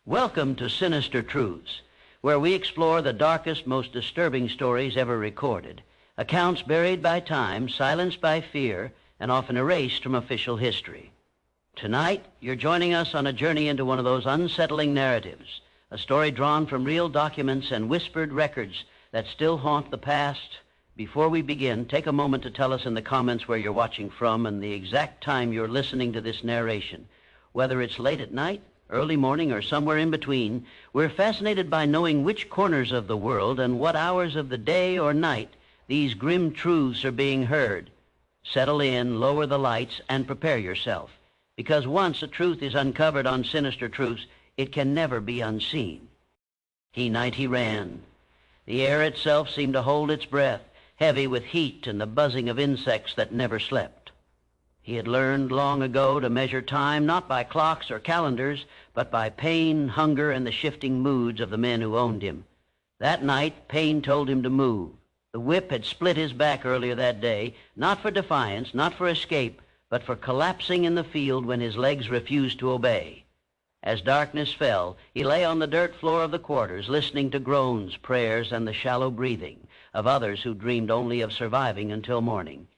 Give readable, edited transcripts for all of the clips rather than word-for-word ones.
Welcome to Sinister Truths, where we explore the darkest, most disturbing stories ever recorded, accounts buried by time, silenced by fear, and often erased from official history. Tonight, you're joining us on a journey into one of those unsettling narratives, a story drawn from real documents and whispered records that still haunt the past. Before we begin, take a moment to tell us in the comments where you're watching from and the exact time you're listening to this narration. Whether it's late at night, early morning, or somewhere in between, we're fascinated by knowing which corners of the world and what hours of the day or night these grim truths are being heard. Settle in, lower the lights, and prepare yourself, because once a truth is uncovered on Sinister Truths, it can never be unseen. Night he ran. The air itself seemed to hold its breath, heavy with heat and the buzzing of insects that never slept. He had learned long ago to measure time not by clocks or calendars, but by pain, hunger, and the shifting moods of the men who owned him. That night, pain told him to move. The whip had split his back earlier that day, not for defiance, not for escape, but for collapsing in the field when his legs refused to obey. As darkness fell, he lay on the dirt floor of the quarters, listening to groans, prayers, and the shallow breathing of others who dreamed only of surviving until morning.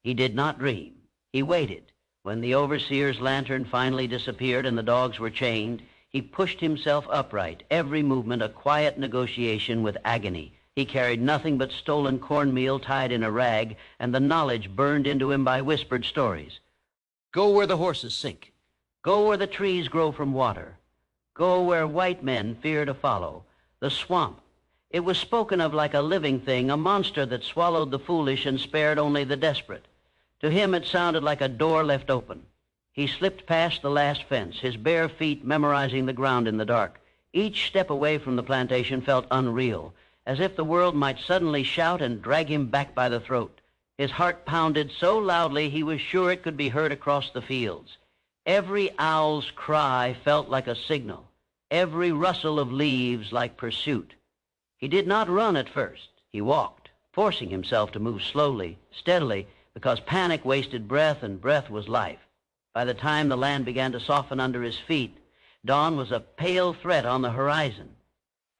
He did not dream. He waited. When the overseer's lantern finally disappeared and the dogs were chained, he pushed himself upright, every movement a quiet negotiation with agony. He carried nothing but stolen cornmeal tied in a rag, and the knowledge burned into him by whispered stories. Go where the horses sink. Go where the trees grow from water. Go where white men fear to follow. The swamp. It was spoken of like a living thing, a monster that swallowed the foolish and spared only the desperate. To him it sounded like a door left open. He slipped past the last fence, his bare feet memorizing the ground in the dark. Each step away from the plantation felt unreal, as if the world might suddenly shout and drag him back by the throat. His heart pounded so loudly he was sure it could be heard across the fields. Every owl's cry felt like a signal, every rustle of leaves like pursuit. He did not run at first. He walked, forcing himself to move slowly, steadily, because panic wasted breath and breath was life. By the time the land began to soften under his feet, dawn was a pale threat on the horizon.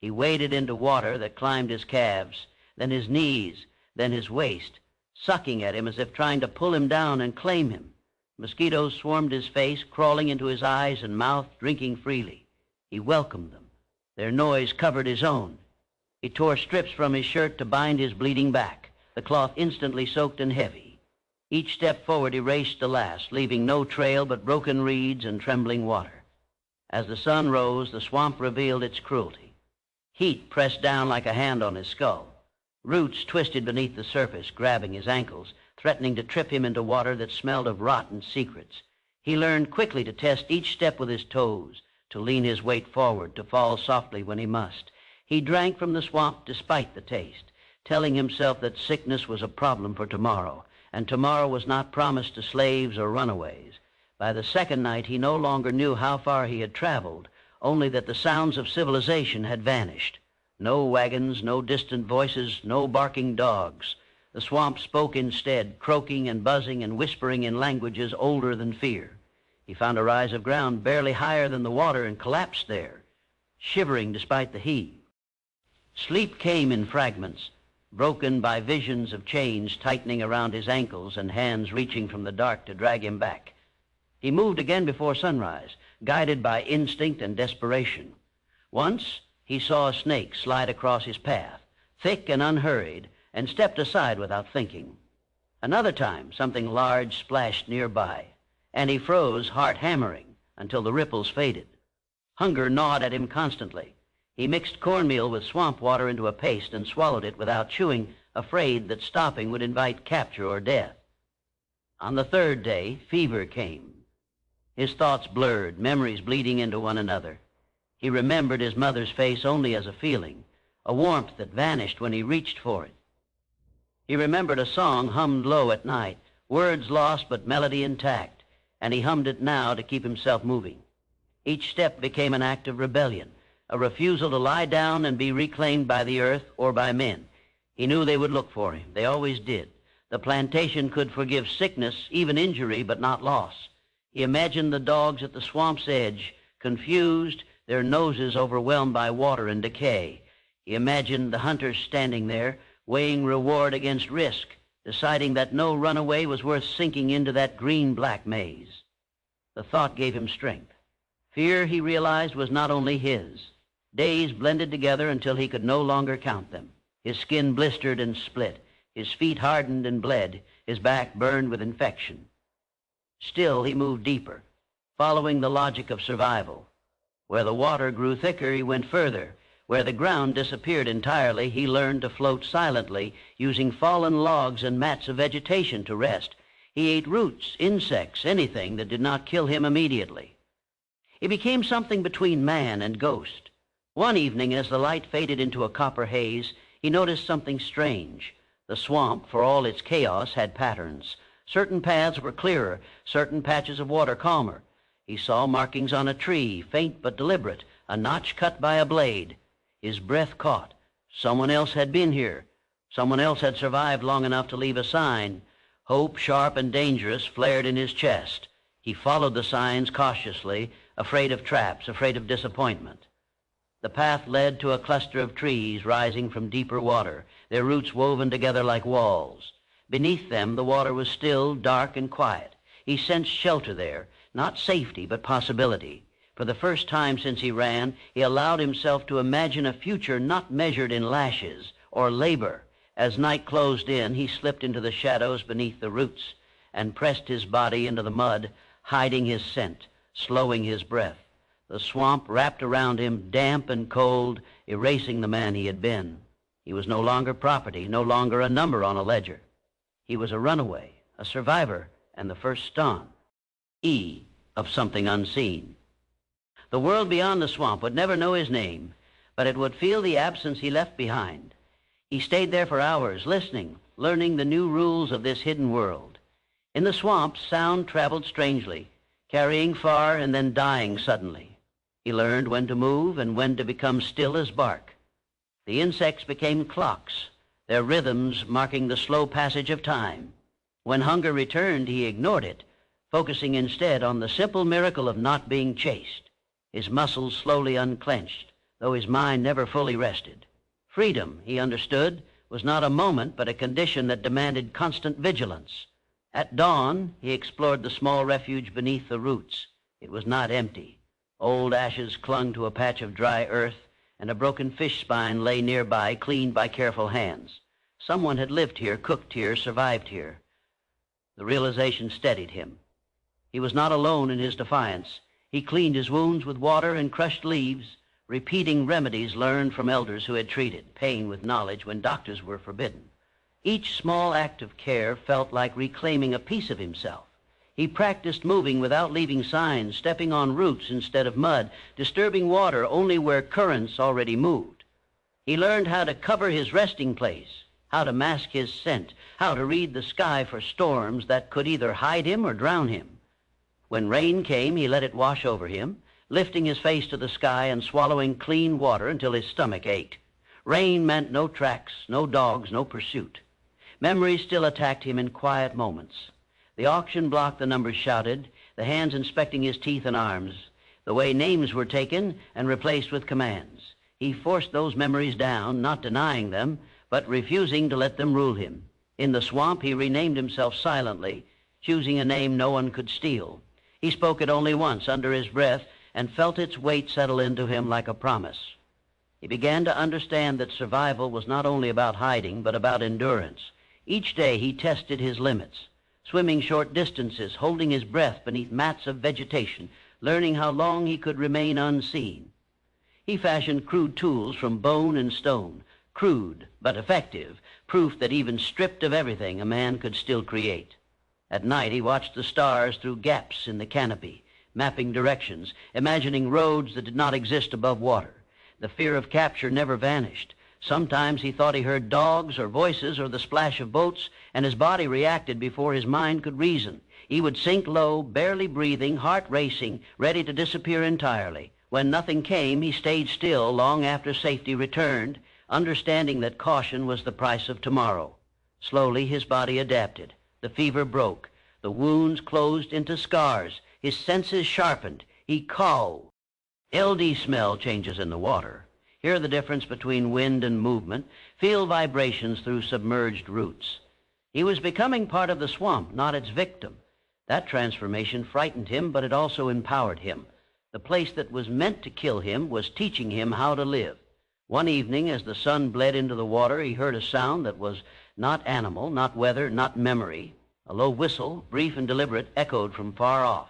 He waded into water that climbed his calves, then his knees, then his waist, sucking at him as if trying to pull him down and claim him. Mosquitoes swarmed his face, crawling into his eyes and mouth, drinking freely. He welcomed them. Their noise covered his own. He tore strips from his shirt to bind his bleeding back, the cloth instantly soaked and heavy. Each step forward erased the last, leaving no trail but broken reeds and trembling water. As the sun rose, the swamp revealed its cruelty. Heat pressed down like a hand on his skull. Roots twisted beneath the surface, grabbing his ankles, threatening to trip him into water that smelled of rotten secrets. He learned quickly to test each step with his toes, to lean his weight forward, to fall softly when he must. He drank from the swamp despite the taste, telling himself that sickness was a problem for tomorrow, and tomorrow was not promised to slaves or runaways. By the second night, he no longer knew how far he had traveled, only that the sounds of civilization had vanished. No wagons, no distant voices, no barking dogs. The swamp spoke instead, croaking and buzzing and whispering in languages older than fear. He found a rise of ground barely higher than the water and collapsed there, shivering despite the heat. Sleep came in fragments, broken by visions of chains tightening around his ankles and hands reaching from the dark to drag him back. He moved again before sunrise, guided by instinct and desperation. Once, he saw a snake slide across his path, thick and unhurried, and stepped aside without thinking. Another time, something large splashed nearby, and he froze, heart hammering, until the ripples faded. Hunger gnawed at him constantly. He mixed cornmeal with swamp water into a paste and swallowed it without chewing, afraid that stopping would invite capture or death. On the third day, fever came. His thoughts blurred, memories bleeding into one another. He remembered his mother's face only as a feeling, a warmth that vanished when he reached for it. He remembered a song hummed low at night, words lost but melody intact, and he hummed it now to keep himself moving. Each step became an act of rebellion, a refusal to lie down and be reclaimed by the earth or by men. He knew they would look for him. They always did. The plantation could forgive sickness, even injury, but not loss. He imagined the dogs at the swamp's edge, confused, their noses overwhelmed by water and decay. He imagined the hunters standing there, weighing reward against risk, deciding that no runaway was worth sinking into that green-black maze. The thought gave him strength. Fear, he realized, was not only his. Days blended together until he could no longer count them. His skin blistered and split. His feet hardened and bled. His back burned with infection. Still, he moved deeper, following the logic of survival. Where the water grew thicker, he went further. Where the ground disappeared entirely, he learned to float silently, using fallen logs and mats of vegetation to rest. He ate roots, insects, anything that did not kill him immediately. He became something between man and ghost. One evening, as the light faded into a copper haze, he noticed something strange. The swamp, for all its chaos, had patterns. Certain paths were clearer, certain patches of water calmer. He saw markings on a tree, faint but deliberate, a notch cut by a blade. His breath caught. Someone else had been here. Someone else had survived long enough to leave a sign. Hope, sharp and dangerous, flared in his chest. He followed the signs cautiously, afraid of traps, afraid of disappointment. The path led to a cluster of trees rising from deeper water, their roots woven together like walls. Beneath them, the water was still, dark, and quiet. He sensed shelter there, not safety, but possibility. For the first time since he ran, he allowed himself to imagine a future not measured in lashes or labor. As night closed in, he slipped into the shadows beneath the roots and pressed his body into the mud, hiding his scent, slowing his breath. The swamp wrapped around him, damp and cold, erasing the man he had been. He was no longer property, no longer a number on a ledger. He was a runaway, a survivor, and the first stone, of something unseen. The world beyond the swamp would never know his name, but it would feel the absence he left behind. He stayed there for hours, listening, learning the new rules of this hidden world. In the swamp, sound traveled strangely, carrying far and then dying suddenly. He learned when to move and when to become still as bark. The insects became clocks, their rhythms marking the slow passage of time. When hunger returned, he ignored it, focusing instead on the simple miracle of not being chased. His muscles slowly unclenched, though his mind never fully rested. Freedom, he understood, was not a moment, but a condition that demanded constant vigilance. At dawn, he explored the small refuge beneath the roots. It was not empty. Old ashes clung to a patch of dry earth, and a broken fish spine lay nearby, cleaned by careful hands. Someone had lived here, cooked here, survived here. The realization steadied him. He was not alone in his defiance. He cleaned his wounds with water and crushed leaves, repeating remedies learned from elders who had treated pain with knowledge when doctors were forbidden. Each small act of care felt like reclaiming a piece of himself. He practiced moving without leaving signs, stepping on roots instead of mud, disturbing water only where currents already moved. He learned how to cover his resting place, how to mask his scent, how to read the sky for storms that could either hide him or drown him. When rain came, he let it wash over him, lifting his face to the sky and swallowing clean water until his stomach ached. Rain meant no tracks, no dogs, no pursuit. Memories still attacked him in quiet moments. The auction block, the numbers shouted, the hands inspecting his teeth and arms, the way names were taken and replaced with commands. He forced those memories down, not denying them, but refusing to let them rule him. In the swamp, he renamed himself silently, choosing a name no one could steal. He spoke it only once under his breath and felt its weight settle into him like a promise. He began to understand that survival was not only about hiding, but about endurance. Each day he tested his limits, swimming short distances, holding his breath beneath mats of vegetation, learning how long he could remain unseen. He fashioned crude tools from bone and stone, crude but effective, proof that even stripped of everything, a man could still create. At night, he watched the stars through gaps in the canopy, mapping directions, imagining roads that did not exist above water. The fear of capture never vanished. Sometimes he thought he heard dogs or voices or the splash of boats, and his body reacted before his mind could reason. He would sink low, barely breathing, heart racing, ready to disappear entirely. When nothing came, he stayed still long after safety returned, understanding that caution was the price of tomorrow. Slowly, his body adapted. The fever broke. The wounds closed into scars. His senses sharpened. He called. LD smell changes in the water. Hear the difference between wind and movement. Feel vibrations through submerged roots. He was becoming part of the swamp, not its victim. That transformation frightened him, but it also empowered him. The place that was meant to kill him was teaching him how to live. One evening, as the sun bled into the water, he heard a sound that was not animal, not weather, not memory. A low whistle, brief and deliberate, echoed from far off.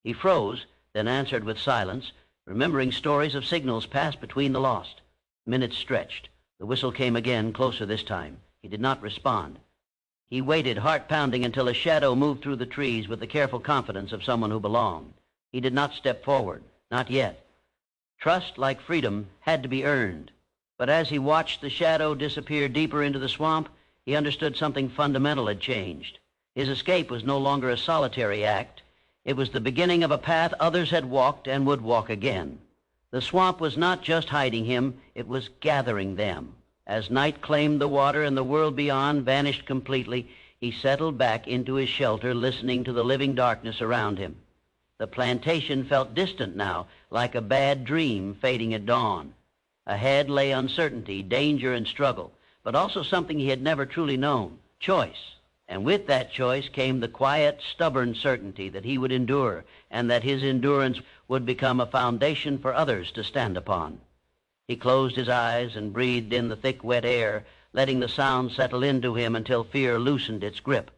He froze, then answered with silence, remembering stories of signals passed between the lost. Minutes stretched. The whistle came again, closer this time. He did not respond. He waited, heart pounding, until a shadow moved through the trees with the careful confidence of someone who belonged. He did not step forward, not yet. Trust, like freedom, had to be earned. But as he watched the shadow disappear deeper into the swamp, he understood something fundamental had changed. His escape was no longer a solitary act. It was the beginning of a path others had walked and would walk again. The swamp was not just hiding him, it was gathering them. As night claimed the water and the world beyond vanished completely, he settled back into his shelter, listening to the living darkness around him. The plantation felt distant now, like a bad dream fading at dawn. Ahead lay uncertainty, danger, and struggle, but also something he had never truly known, choice. And with that choice came the quiet, stubborn certainty that he would endure, and that his endurance would become a foundation for others to stand upon. He closed his eyes and breathed in the thick, wet air, letting the sound settle into him until fear loosened its grip.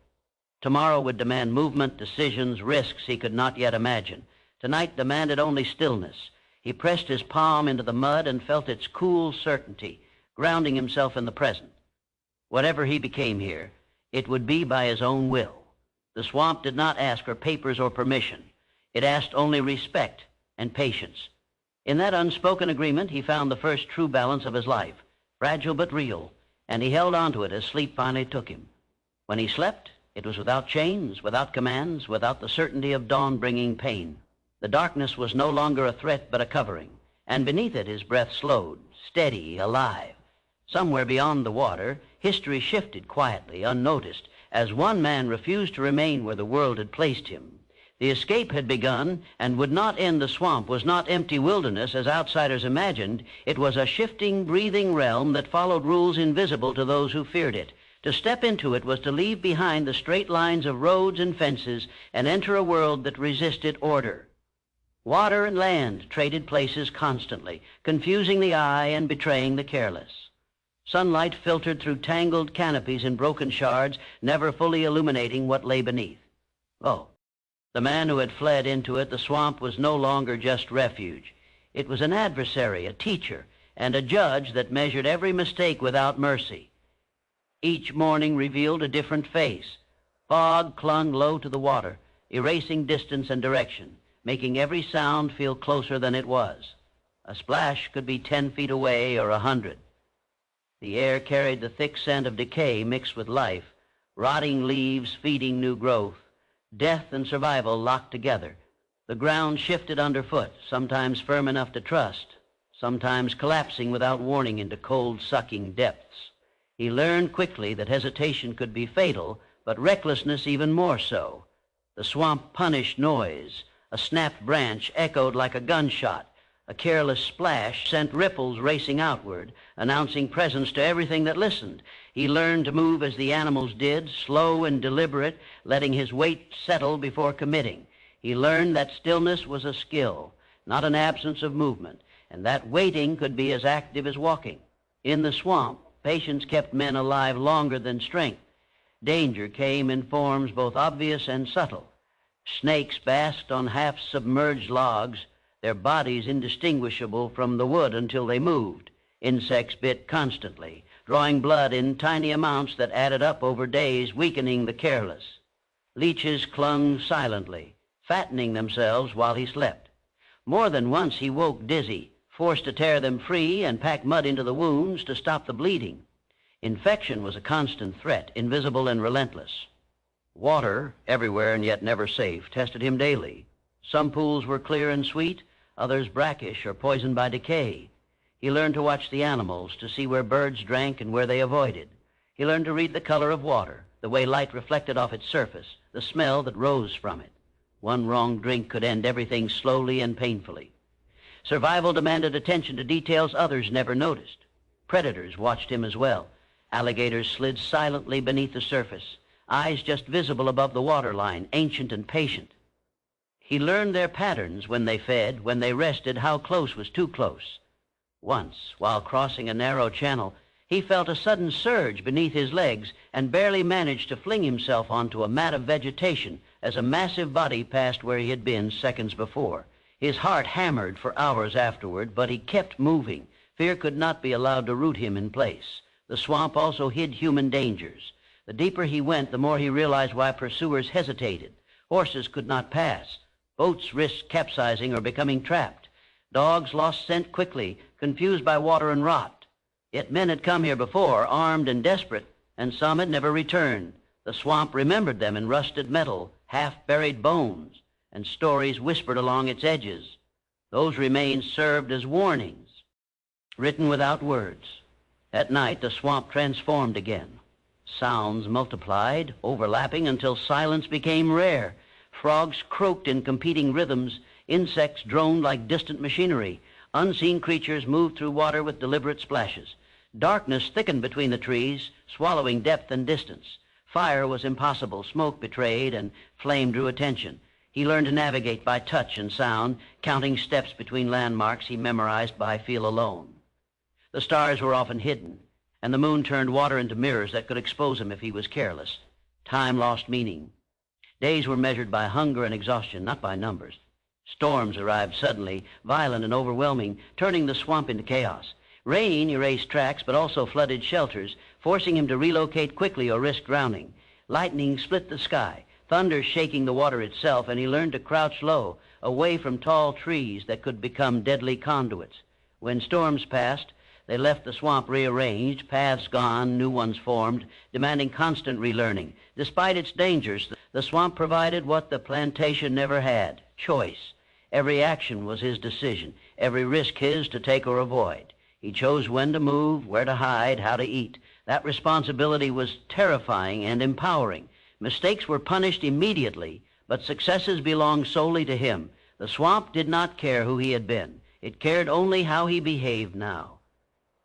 Tomorrow would demand movement, decisions, risks he could not yet imagine. Tonight demanded only stillness. He pressed his palm into the mud and felt its cool certainty, grounding himself in the present. Whatever he became here, it would be by his own will. The swamp did not ask for papers or permission. It asked only respect and patience. In that unspoken agreement, he found the first true balance of his life, fragile but real, and he held on to it as sleep finally took him. When he slept, it was without chains, without commands, without the certainty of dawn bringing pain. The darkness was no longer a threat but a covering, and beneath it his breath slowed, steady, alive. Somewhere beyond the water, history shifted quietly, unnoticed, as one man refused to remain where the world had placed him. The escape had begun and would not end. The swamp was not empty wilderness as outsiders imagined. It was a shifting, breathing realm that followed rules invisible to those who feared it. To step into it was to leave behind the straight lines of roads and fences and enter a world that resisted order. Water and land traded places constantly, confusing the eye and betraying the careless. Sunlight filtered through tangled canopies and broken shards, never fully illuminating what lay beneath. Oh, the man who had fled into it, the swamp, was no longer just refuge. It was an adversary, a teacher, and a judge that measured every mistake without mercy. Each morning revealed a different face. Fog clung low to the water, erasing distance and direction, making every sound feel closer than it was. A splash could be 10 feet away or 100. The air carried the thick scent of decay mixed with life, rotting leaves feeding new growth. Death and survival locked together. The ground shifted underfoot, sometimes firm enough to trust, sometimes collapsing without warning into cold, sucking depths. He learned quickly that hesitation could be fatal, but recklessness even more so. The swamp punished noise. A snapped branch echoed like a gunshot. A careless splash sent ripples racing outward, announcing presence to everything that listened. He learned to move as the animals did, slow and deliberate, letting his weight settle before committing. He learned that stillness was a skill, not an absence of movement, and that waiting could be as active as walking. In the swamp, patience kept men alive longer than strength. Danger came in forms both obvious and subtle. Snakes basked on half-submerged logs, their bodies indistinguishable from the wood until they moved. Insects bit constantly, drawing blood in tiny amounts that added up over days, weakening the careless. Leeches clung silently, fattening themselves while he slept. More than once he woke dizzy, forced to tear them free and pack mud into the wounds to stop the bleeding. Infection was a constant threat, invisible and relentless. Water, everywhere and yet never safe, tested him daily. Some pools were clear and sweet, others brackish or poisoned by decay. He learned to watch the animals, to see where birds drank and where they avoided. He learned to read the color of water, the way light reflected off its surface, the smell that rose from it. One wrong drink could end everything slowly and painfully. Survival demanded attention to details others never noticed. Predators watched him as well. Alligators slid silently beneath the surface, eyes just visible above the waterline, ancient and patient. He learned their patterns when they fed, when they rested, how close was too close. Once, while crossing a narrow channel, he felt a sudden surge beneath his legs and barely managed to fling himself onto a mat of vegetation as a massive body passed where he had been seconds before. His heart hammered for hours afterward, but he kept moving. Fear could not be allowed to root him in place. The swamp also hid human dangers. The deeper he went, the more he realized why pursuers hesitated. Horses could not pass. Boats risked capsizing or becoming trapped. Dogs lost scent quickly, confused by water and rot. Yet men had come here before, armed and desperate, and some had never returned. The swamp remembered them in rusted metal, half-buried bones, and stories whispered along its edges. Those remains served as warnings, written without words. At night, the swamp transformed again. Sounds multiplied, overlapping until silence became rare. Frogs croaked in competing rhythms. Insects droned like distant machinery. Unseen creatures moved through water with deliberate splashes. Darkness thickened between the trees, swallowing depth and distance. Fire was impossible. Smoke betrayed, and flame drew attention. He learned to navigate by touch and sound, counting steps between landmarks he memorized by feel alone. The stars were often hidden, and the moon turned water into mirrors that could expose him if he was careless. Time lost meaning. Days were measured by hunger and exhaustion, not by numbers. Storms arrived suddenly, violent and overwhelming, turning the swamp into chaos. Rain erased tracks, but also flooded shelters, forcing him to relocate quickly or risk drowning. Lightning split the sky, thunder shaking the water itself, and he learned to crouch low, away from tall trees that could become deadly conduits. When storms passed, they left the swamp rearranged, paths gone, new ones formed, demanding constant relearning. Despite its dangers, the swamp provided what the plantation never had: choice. Every action was his decision, every risk his to take or avoid. He chose when to move, where to hide, how to eat. That responsibility was terrifying and empowering. Mistakes were punished immediately, but successes belonged solely to him. The swamp did not care who he had been. It cared only how he behaved now.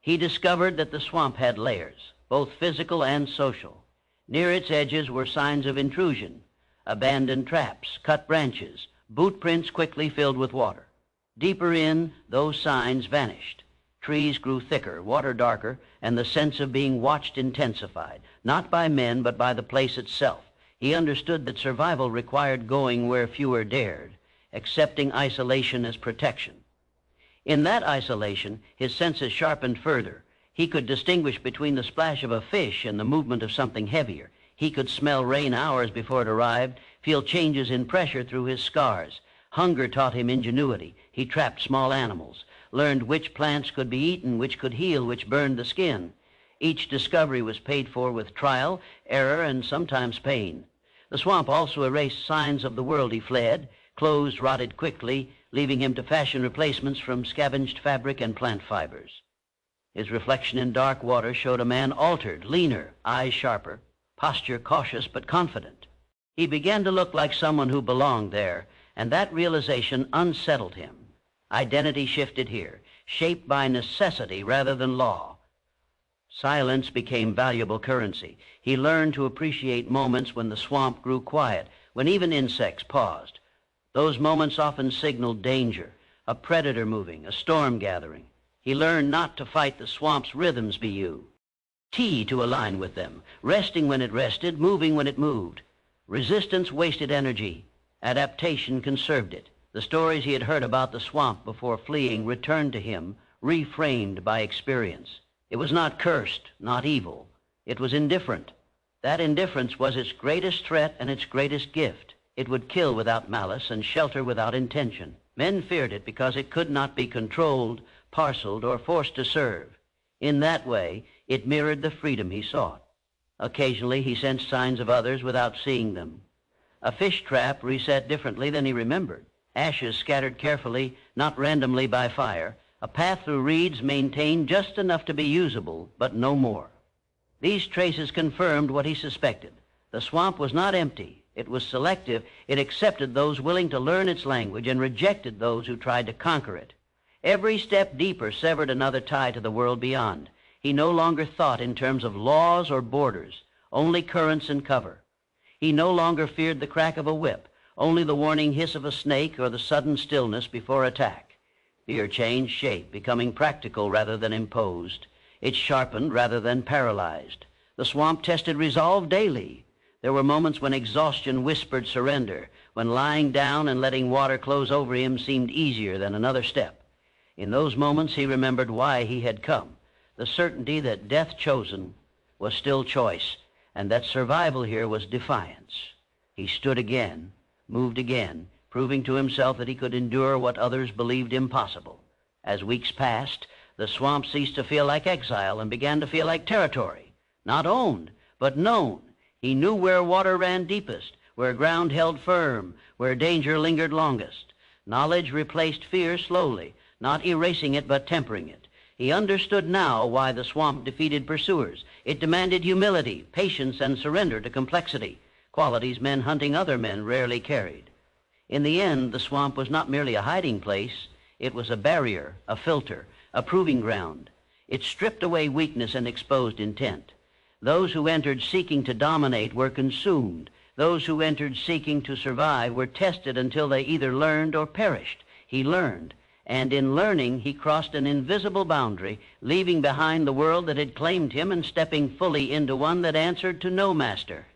He discovered that the swamp had layers, both physical and social. Near its edges were signs of intrusion, abandoned traps, cut branches, boot prints quickly filled with water. Deeper in, those signs vanished. Trees grew thicker, water darker, and the sense of being watched intensified, not by men, but by the place itself. He understood that survival required going where fewer dared, accepting isolation as protection. In that isolation, his senses sharpened further. He could distinguish between the splash of a fish and the movement of something heavier. He could smell rain hours before it arrived, feel changes in pressure through his scars. Hunger taught him ingenuity. He trapped small animals, learned which plants could be eaten, which could heal, which burned the skin. Each discovery was paid for with trial, error, and sometimes pain. The swamp also erased signs of the world he fled. Clothes rotted quickly, leaving him to fashion replacements from scavenged fabric and plant fibers. His reflection in dark water showed a man altered, leaner, eyes sharper, posture cautious but confident. He began to look like someone who belonged there, and that realization unsettled him. Identity shifted here, shaped by necessity rather than law. Silence became valuable currency. He learned to appreciate moments when the swamp grew quiet, when even insects paused. Those moments often signaled danger, a predator moving, a storm gathering. He learned not to fight the swamp's rhythms to align with them, resting when it rested, moving when it moved. Resistance wasted energy. Adaptation conserved it. The stories he had heard about the swamp before fleeing returned to him, reframed by experience. It was not cursed, not evil. It was indifferent. That indifference was its greatest threat and its greatest gift. It would kill without malice and shelter without intention. Men feared it because it could not be controlled, parceled, or forced to serve. In that way, it mirrored the freedom he sought. Occasionally, he sensed signs of others without seeing them. A fish trap reset differently than he remembered. Ashes scattered carefully, not randomly by fire. A path through reeds maintained just enough to be usable, but no more. These traces confirmed what he suspected. The swamp was not empty. It was selective. It accepted those willing to learn its language and rejected those who tried to conquer it. Every step deeper severed another tie to the world beyond. He no longer thought in terms of laws or borders, only currents and cover. He no longer feared the crack of a whip, only the warning hiss of a snake or the sudden stillness before attack. Fear changed shape, becoming practical rather than imposed. It sharpened rather than paralyzed. The swamp tested resolve daily. There were moments when exhaustion whispered surrender, when lying down and letting water close over him seemed easier than another step. In those moments he remembered why he had come, the certainty that death chosen was still choice, and that survival here was defiance. He stood again, moved again, proving to himself that he could endure what others believed impossible. As weeks passed, the swamp ceased to feel like exile and began to feel like territory, not owned, but known. He knew where water ran deepest, where ground held firm, where danger lingered longest. Knowledge replaced fear slowly, not erasing it but tempering it. He understood now why the swamp defeated pursuers. It demanded humility, patience, and surrender to complexity, qualities men hunting other men rarely carried. In the end, the swamp was not merely a hiding place. It was a barrier, a filter, a proving ground. It stripped away weakness and exposed intent. Those who entered seeking to dominate were consumed. Those who entered seeking to survive were tested until they either learned or perished. He learned, and in learning he crossed an invisible boundary, leaving behind the world that had claimed him and stepping fully into one that answered to no master.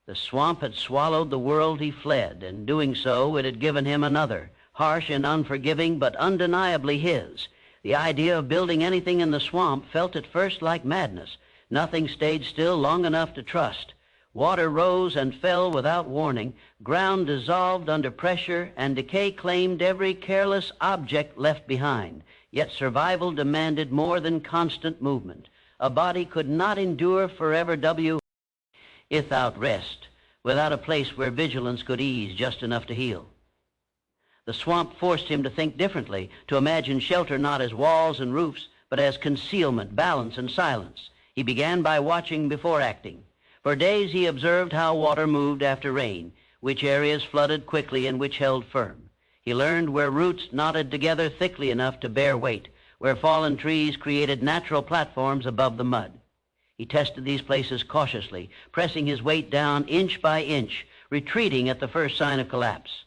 The swamp had swallowed the world he fled, and doing so it had given him another, harsh and unforgiving, but undeniably his. The idea of building anything in the swamp felt at first like madness. Nothing stayed still long enough to trust. Water rose and fell without warning. Ground dissolved under pressure, and decay claimed every careless object left behind. Yet survival demanded more than constant movement. A body could not endure forever without rest, without a place where vigilance could ease just enough to heal. The swamp forced him to think differently, to imagine shelter not as walls and roofs, but as concealment, balance, and silence. He began by watching before acting. For days he observed how water moved after rain, which areas flooded quickly and which held firm. He learned where roots knotted together thickly enough to bear weight, where fallen trees created natural platforms above the mud. He tested these places cautiously, pressing his weight down inch by inch, retreating at the first sign of collapse.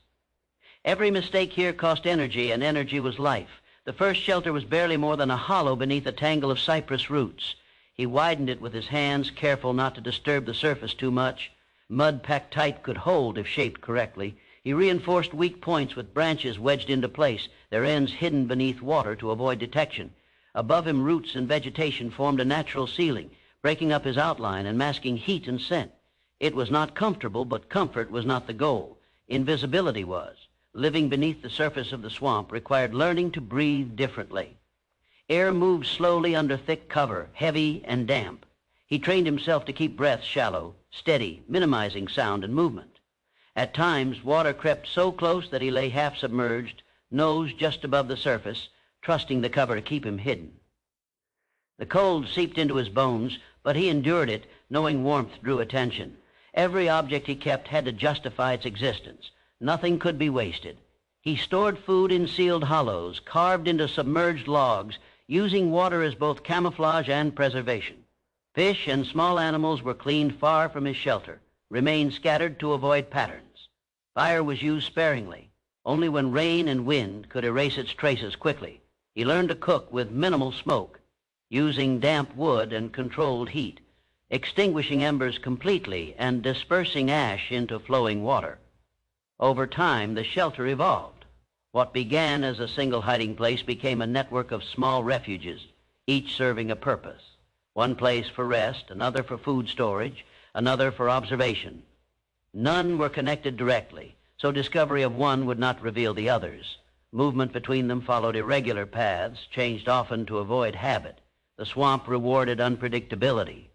Every mistake here cost energy, and energy was life. The first shelter was barely more than a hollow beneath a tangle of cypress roots. He widened it with his hands, careful not to disturb the surface too much. Mud packed tight could hold if shaped correctly. He reinforced weak points with branches wedged into place, their ends hidden beneath water to avoid detection. Above him, roots and vegetation formed a natural ceiling, breaking up his outline and masking heat and scent. It was not comfortable, but comfort was not the goal. Invisibility was. Living beneath the surface of the swamp required learning to breathe differently. Air moved slowly under thick cover, heavy and damp. He trained himself to keep breath shallow, steady, minimizing sound and movement. At times, water crept so close that he lay half submerged, nose just above the surface, trusting the cover to keep him hidden. The cold seeped into his bones, but he endured it, knowing warmth drew attention. Every object he kept had to justify its existence. Nothing could be wasted. He stored food in sealed hollows, carved into submerged logs, using water as both camouflage and preservation. Fish and small animals were cleaned far from his shelter, remained scattered to avoid patterns. Fire was used sparingly. Only when rain and wind could erase its traces quickly. He learned to cook with minimal smoke, using damp wood and controlled heat, extinguishing embers completely and dispersing ash into flowing water. Over time, the shelter evolved. What began as a single hiding place became a network of small refuges, each serving a purpose. One place for rest, another for food storage, another for observation. None were connected directly, so discovery of one would not reveal the others. Movement between them followed irregular paths, changed often to avoid habit. The swamp rewarded unpredictability.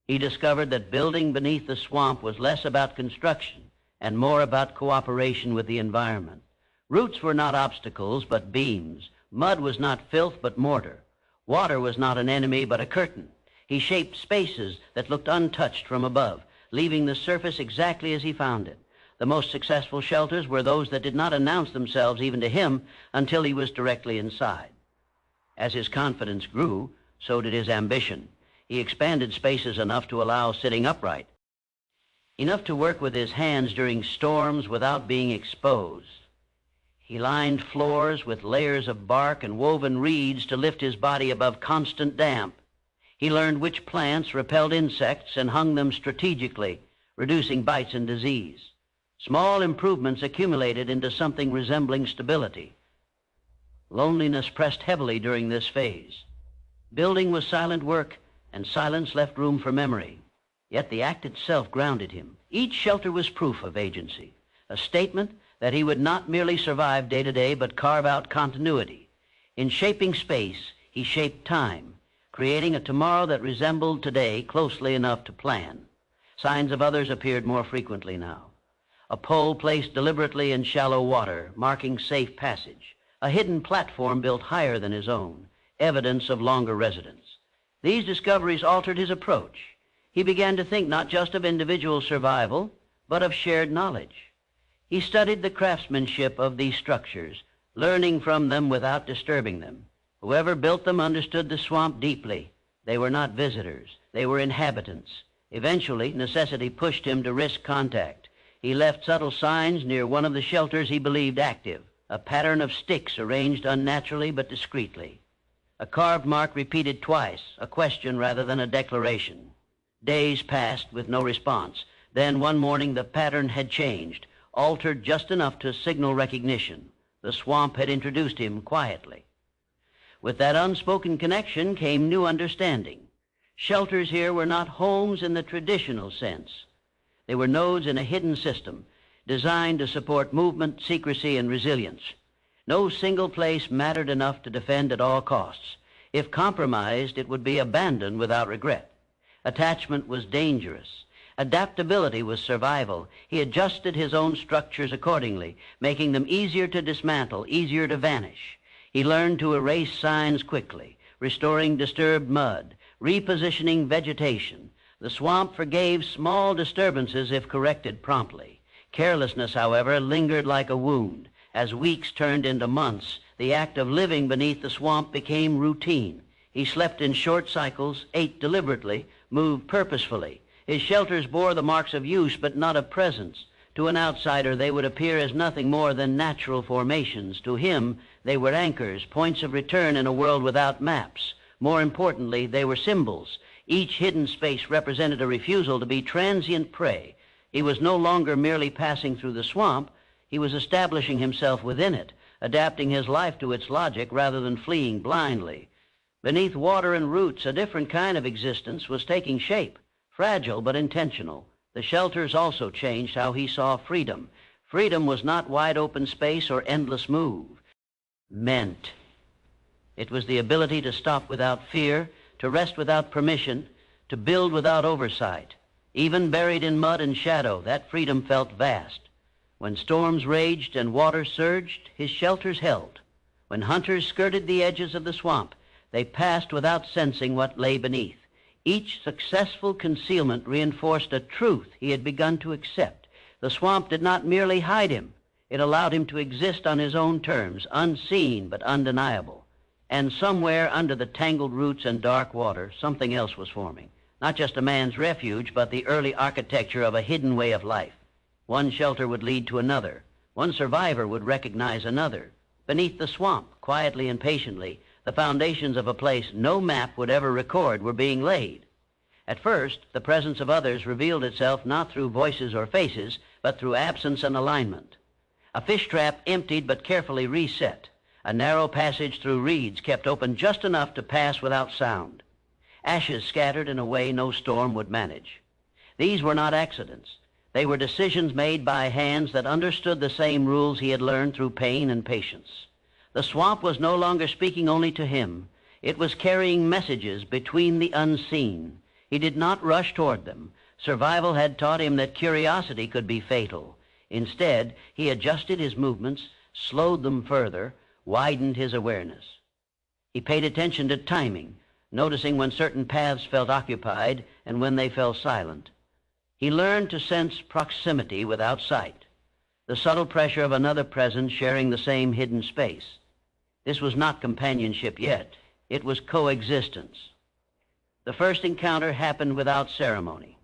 He discovered that building beneath the swamp was less about construction and more about cooperation with the environment. Roots were not obstacles, but beams. Mud was not filth, but mortar. Water was not an enemy, but a curtain. He shaped spaces that looked untouched from above, leaving the surface exactly as he found it. The most successful shelters were those that did not announce themselves even to him until he was directly inside. As his confidence grew, so did his ambition. He expanded spaces enough to allow sitting upright, enough to work with his hands during storms without being exposed. He lined floors with layers of bark and woven reeds to lift his body above constant damp. He learned which plants repelled insects and hung them strategically, reducing bites and disease. Small improvements accumulated into something resembling stability. Loneliness pressed heavily during this phase. Building was silent work, and silence left room for memory. Yet the act itself grounded him. Each shelter was proof of agency, a statement that he would not merely survive day to day, but carve out continuity. In shaping space, he shaped time, creating a tomorrow that resembled today closely enough to plan. Signs of others appeared more frequently now. A pole placed deliberately in shallow water, marking safe passage. A hidden platform built higher than his own, evidence of longer residence. These discoveries altered his approach. He began to think not just of individual survival, but of shared knowledge. He studied the craftsmanship of these structures, learning from them without disturbing them. Whoever built them understood the swamp deeply. They were not visitors. They were inhabitants. Eventually, necessity pushed him to risk contact. He left subtle signs near one of the shelters he believed active, a pattern of sticks arranged unnaturally but discreetly. A carved mark repeated twice, a question rather than a declaration. Days passed with no response. Then one morning the pattern had changed, altered just enough to signal recognition. The swamp had introduced him quietly. With that unspoken connection came new understanding. Shelters here were not homes in the traditional sense. They were nodes in a hidden system, designed to support movement, secrecy, and resilience. No single place mattered enough to defend at all costs. If compromised, it would be abandoned without regret. Attachment was dangerous. Adaptability was survival. He adjusted his own structures accordingly, making them easier to dismantle, easier to vanish. He learned to erase signs quickly, restoring disturbed mud, repositioning vegetation. The swamp forgave small disturbances if corrected promptly. Carelessness, however, lingered like a wound. As weeks turned into months, the act of living beneath the swamp became routine. He slept in short cycles, ate deliberately, moved purposefully. His shelters bore the marks of use, but not of presence. To an outsider, they would appear as nothing more than natural formations. To him, they were anchors, points of return in a world without maps. More importantly, they were symbols. Each hidden space represented a refusal to be transient prey. He was no longer merely passing through the swamp. He was establishing himself within it, adapting his life to its logic rather than fleeing blindly. Beneath water and roots, a different kind of existence was taking shape, fragile but intentional. The shelters also changed how he saw freedom. Freedom was not wide open space or endless move. It was the ability to stop without fear, to rest without permission, to build without oversight. Even buried in mud and shadow, that freedom felt vast. When storms raged and water surged, his shelters held. When hunters skirted the edges of the swamp, they passed without sensing what lay beneath. Each successful concealment reinforced a truth he had begun to accept. The swamp did not merely hide him. It allowed him to exist on his own terms, unseen but undeniable. And somewhere under the tangled roots and dark water, something else was forming. Not just a man's refuge, but the early architecture of a hidden way of life. One shelter would lead to another. One survivor would recognize another. Beneath the swamp, quietly and patiently, the foundations of a place no map would ever record were being laid. At first, the presence of others revealed itself not through voices or faces, but through absence and alignment. A fish trap emptied but carefully reset. A narrow passage through reeds kept open just enough to pass without sound. Ashes scattered in a way no storm would manage. These were not accidents. They were decisions made by hands that understood the same rules he had learned through pain and patience. The swamp was no longer speaking only to him. It was carrying messages between the unseen. He did not rush toward them. Survival had taught him that curiosity could be fatal. Instead, he adjusted his movements, slowed them further, widened his awareness. He paid attention to timing, noticing when certain paths felt occupied and when they fell silent. He learned to sense proximity without sight. the subtle pressure of another presence sharing the same hidden space. This was not companionship yet. It was coexistence. The first encounter happened without ceremony.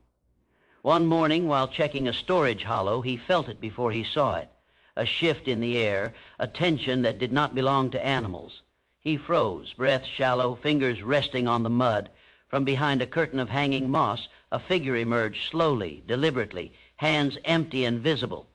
One morning, while checking a storage hollow, he felt it before he saw it. A shift in the air, a tension that did not belong to animals. He froze, breath shallow, fingers resting on the mud. From behind a curtain of hanging moss, a figure emerged slowly, deliberately, hands empty and visible.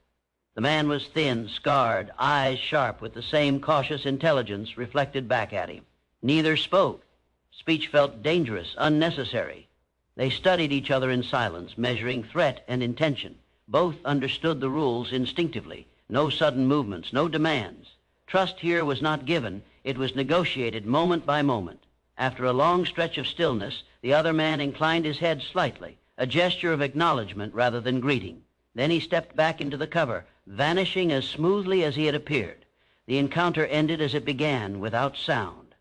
The man was thin, scarred, eyes sharp, with the same cautious intelligence reflected back at him. Neither spoke. Speech felt dangerous, unnecessary. They studied each other in silence, measuring threat and intention. Both understood the rules instinctively. No sudden movements, no demands. Trust here was not given. It was negotiated moment by moment. After a long stretch of stillness, the other man inclined his head slightly, a gesture of acknowledgement rather than greeting. Then he stepped back into the cover, vanishing as smoothly as he had appeared. The encounter ended as it began, without sound.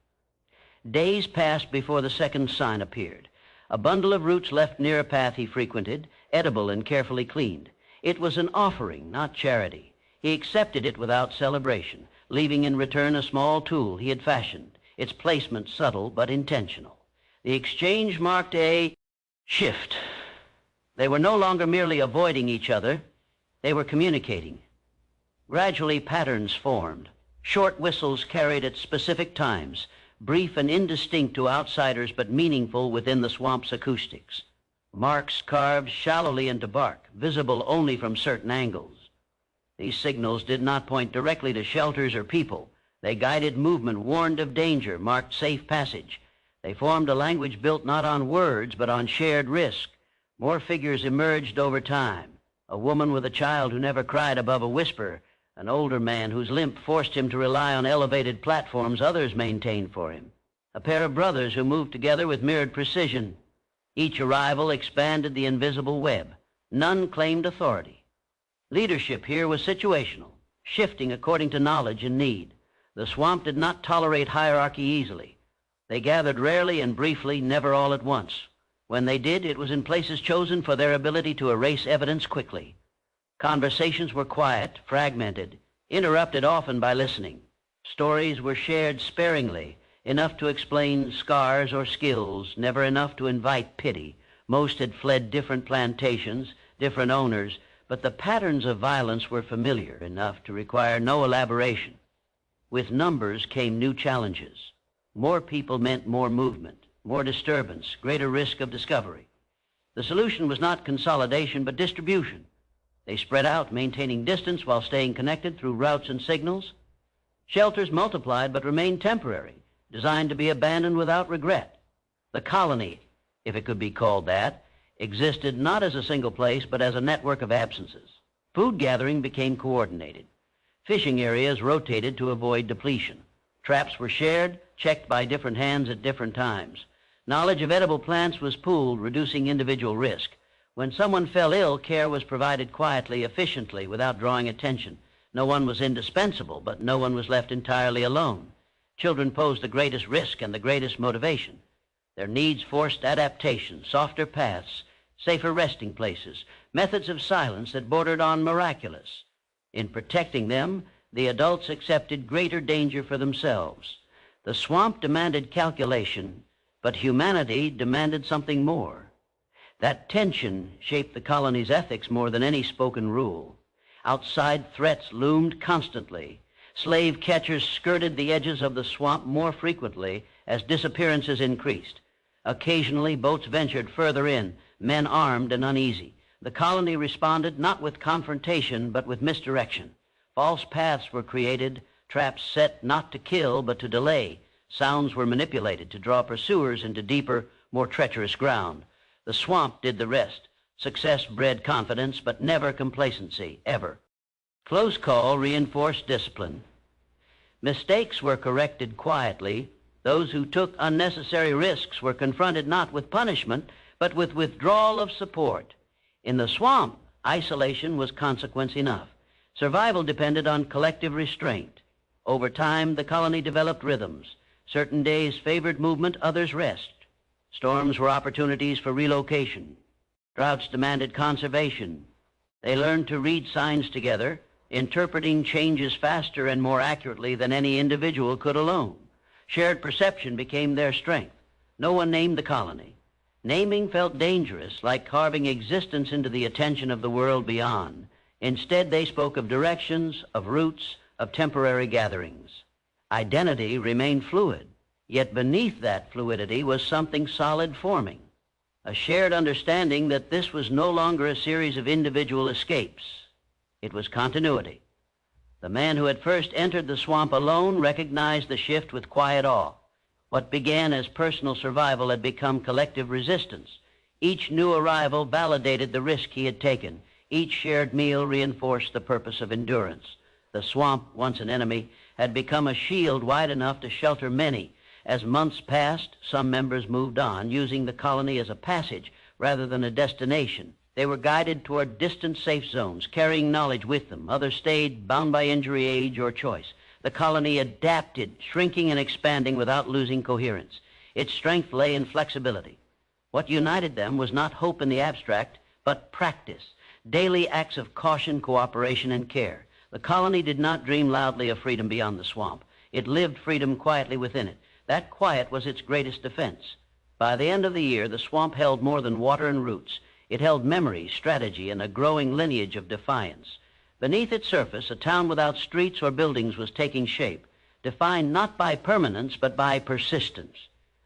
Days passed before the second sign appeared. A bundle of roots left near a path he frequented, edible and carefully cleaned. It was an offering, not charity. He accepted it without celebration, leaving in return a small tool he had fashioned, its placement subtle but intentional. The exchange marked a shift. They were no longer merely avoiding each other. They were communicating. Gradually, patterns formed. Short whistles carried at specific times, brief and indistinct to outsiders but meaningful within the swamp's acoustics. Marks carved shallowly into bark, visible only from certain angles. These signals did not point directly to shelters or people. They guided movement, warned of danger, marked safe passage. They formed a language built not on words but on shared risk. More figures emerged over time. A woman with a child who never cried above a whisper. An older man whose limp forced him to rely on elevated platforms others maintained for him. A pair of brothers who moved together with mirrored precision. Each arrival expanded the invisible web. None claimed authority. Leadership here was situational, shifting according to knowledge and need. The swamp did not tolerate hierarchy easily. They gathered rarely and briefly, never all at once. When they did, it was in places chosen for their ability to erase evidence quickly. Conversations were quiet, fragmented, interrupted often by listening. Stories were shared sparingly, enough to explain scars or skills, never enough to invite pity. Most had fled different plantations, different owners, but the patterns of violence were familiar enough to require no elaboration. With numbers came new challenges. More people meant more movement, more disturbance, greater risk of discovery. The solution was not consolidation, but distribution. They spread out, maintaining distance while staying connected through routes and signals. Shelters multiplied but remained temporary, designed to be abandoned without regret. The colony, if it could be called that, existed not as a single place but as a network of absences. Food gathering became coordinated. Fishing areas rotated to avoid depletion. Traps were shared, checked by different hands at different times. Knowledge of edible plants was pooled, reducing individual risk. When someone fell ill, care was provided quietly, efficiently, without drawing attention. No one was indispensable, but no one was left entirely alone. Children posed the greatest risk and the greatest motivation. Their needs forced adaptation, softer paths, safer resting places, methods of silence that bordered on miraculous. In protecting them, the adults accepted greater danger for themselves. The swamp demanded calculation, but humanity demanded something more. That tension shaped the colony's ethics more than any spoken rule. Outside threats loomed constantly. Slave catchers skirted the edges of the swamp more frequently as disappearances increased. Occasionally, boats ventured further in, men armed and uneasy. The colony responded not with confrontation, but with misdirection. False paths were created, traps set not to kill, but to delay. Sounds were manipulated to draw pursuers into deeper, more treacherous ground. The swamp did the rest. Success bred confidence, but never complacency, ever. Close call reinforced discipline. Mistakes were corrected quietly. Those who took unnecessary risks were confronted not with punishment, but with withdrawal of support. In the swamp, isolation was consequence enough. Survival depended on collective restraint. Over time, the colony developed rhythms. Certain days favored movement, others rest. Storms were opportunities for relocation. Droughts demanded conservation. They learned to read signs together, interpreting changes faster and more accurately than any individual could alone. Shared perception became their strength. No one named the colony. Naming felt dangerous, like carving existence into the attention of the world beyond. Instead, they spoke of directions, of routes, of temporary gatherings. Identity remained fluid, yet beneath that fluidity was something solid forming, a shared understanding that this was no longer a series of individual escapes. It was continuity. The man who had first entered the swamp alone recognized the shift with quiet awe. What began as personal survival had become collective resistance. Each new arrival validated the risk he had taken. Each shared meal reinforced the purpose of endurance. The swamp, once an enemy, had become a shield wide enough to shelter many. As months passed, some members moved on, using the colony as a passage rather than a destination. They were guided toward distant safe zones, carrying knowledge with them. Others stayed, bound by injury, age, or choice. The colony adapted, shrinking and expanding without losing coherence. Its strength lay in flexibility. What united them was not hope in the abstract, but practice, daily acts of caution, cooperation, and care. The colony did not dream loudly of freedom beyond the swamp. It lived freedom quietly within it. That quiet was its greatest defense. By the end of the year, the swamp held more than water and roots. It held memory, strategy, and a growing lineage of defiance. Beneath its surface, a town without streets or buildings was taking shape, defined not by permanence, but by persistence.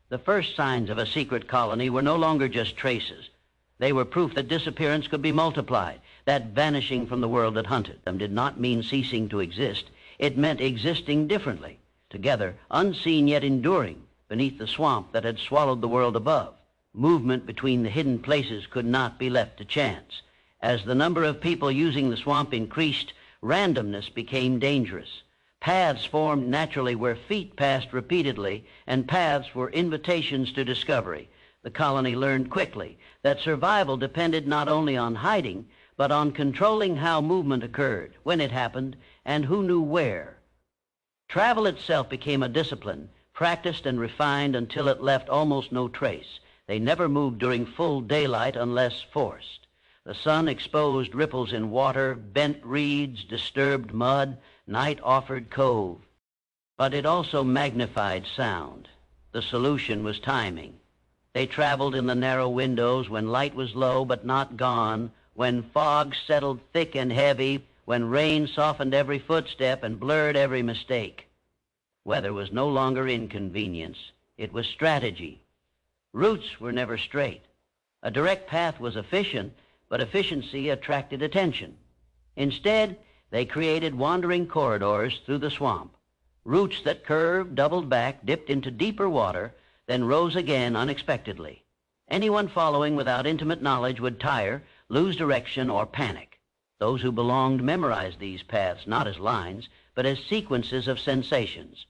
The first signs of a secret colony were no longer just traces. They were proof that disappearance could be multiplied, that vanishing from the world that hunted them did not mean ceasing to exist. It meant existing differently, together, unseen yet enduring, beneath the swamp that had swallowed the world above. Movement between the hidden places could not be left to chance. As the number of people using the swamp increased, randomness became dangerous. Paths formed naturally where feet passed repeatedly, and paths were invitations to discovery. The colony learned quickly that survival depended not only on hiding, but on controlling how movement occurred, when it happened, and who knew where. Travel itself became a discipline, practiced and refined until it left almost no trace. They never moved during full daylight unless forced. The sun exposed ripples in water, bent reeds, disturbed mud, night offered cove. But it also magnified sound. The solution was timing. They traveled in the narrow windows when light was low but not gone, when fog settled thick and heavy, when rain softened every footstep and blurred every mistake. Weather was no longer inconvenience. It was strategy. Routes were never straight. A direct path was efficient, but efficiency attracted attention. Instead, they created wandering corridors through the swamp, routes that curved, doubled back, dipped into deeper water, then rose again unexpectedly. Anyone following without intimate knowledge would tire, lose direction, or panic. Those who belonged memorized these paths not as lines, but as sequences of sensations.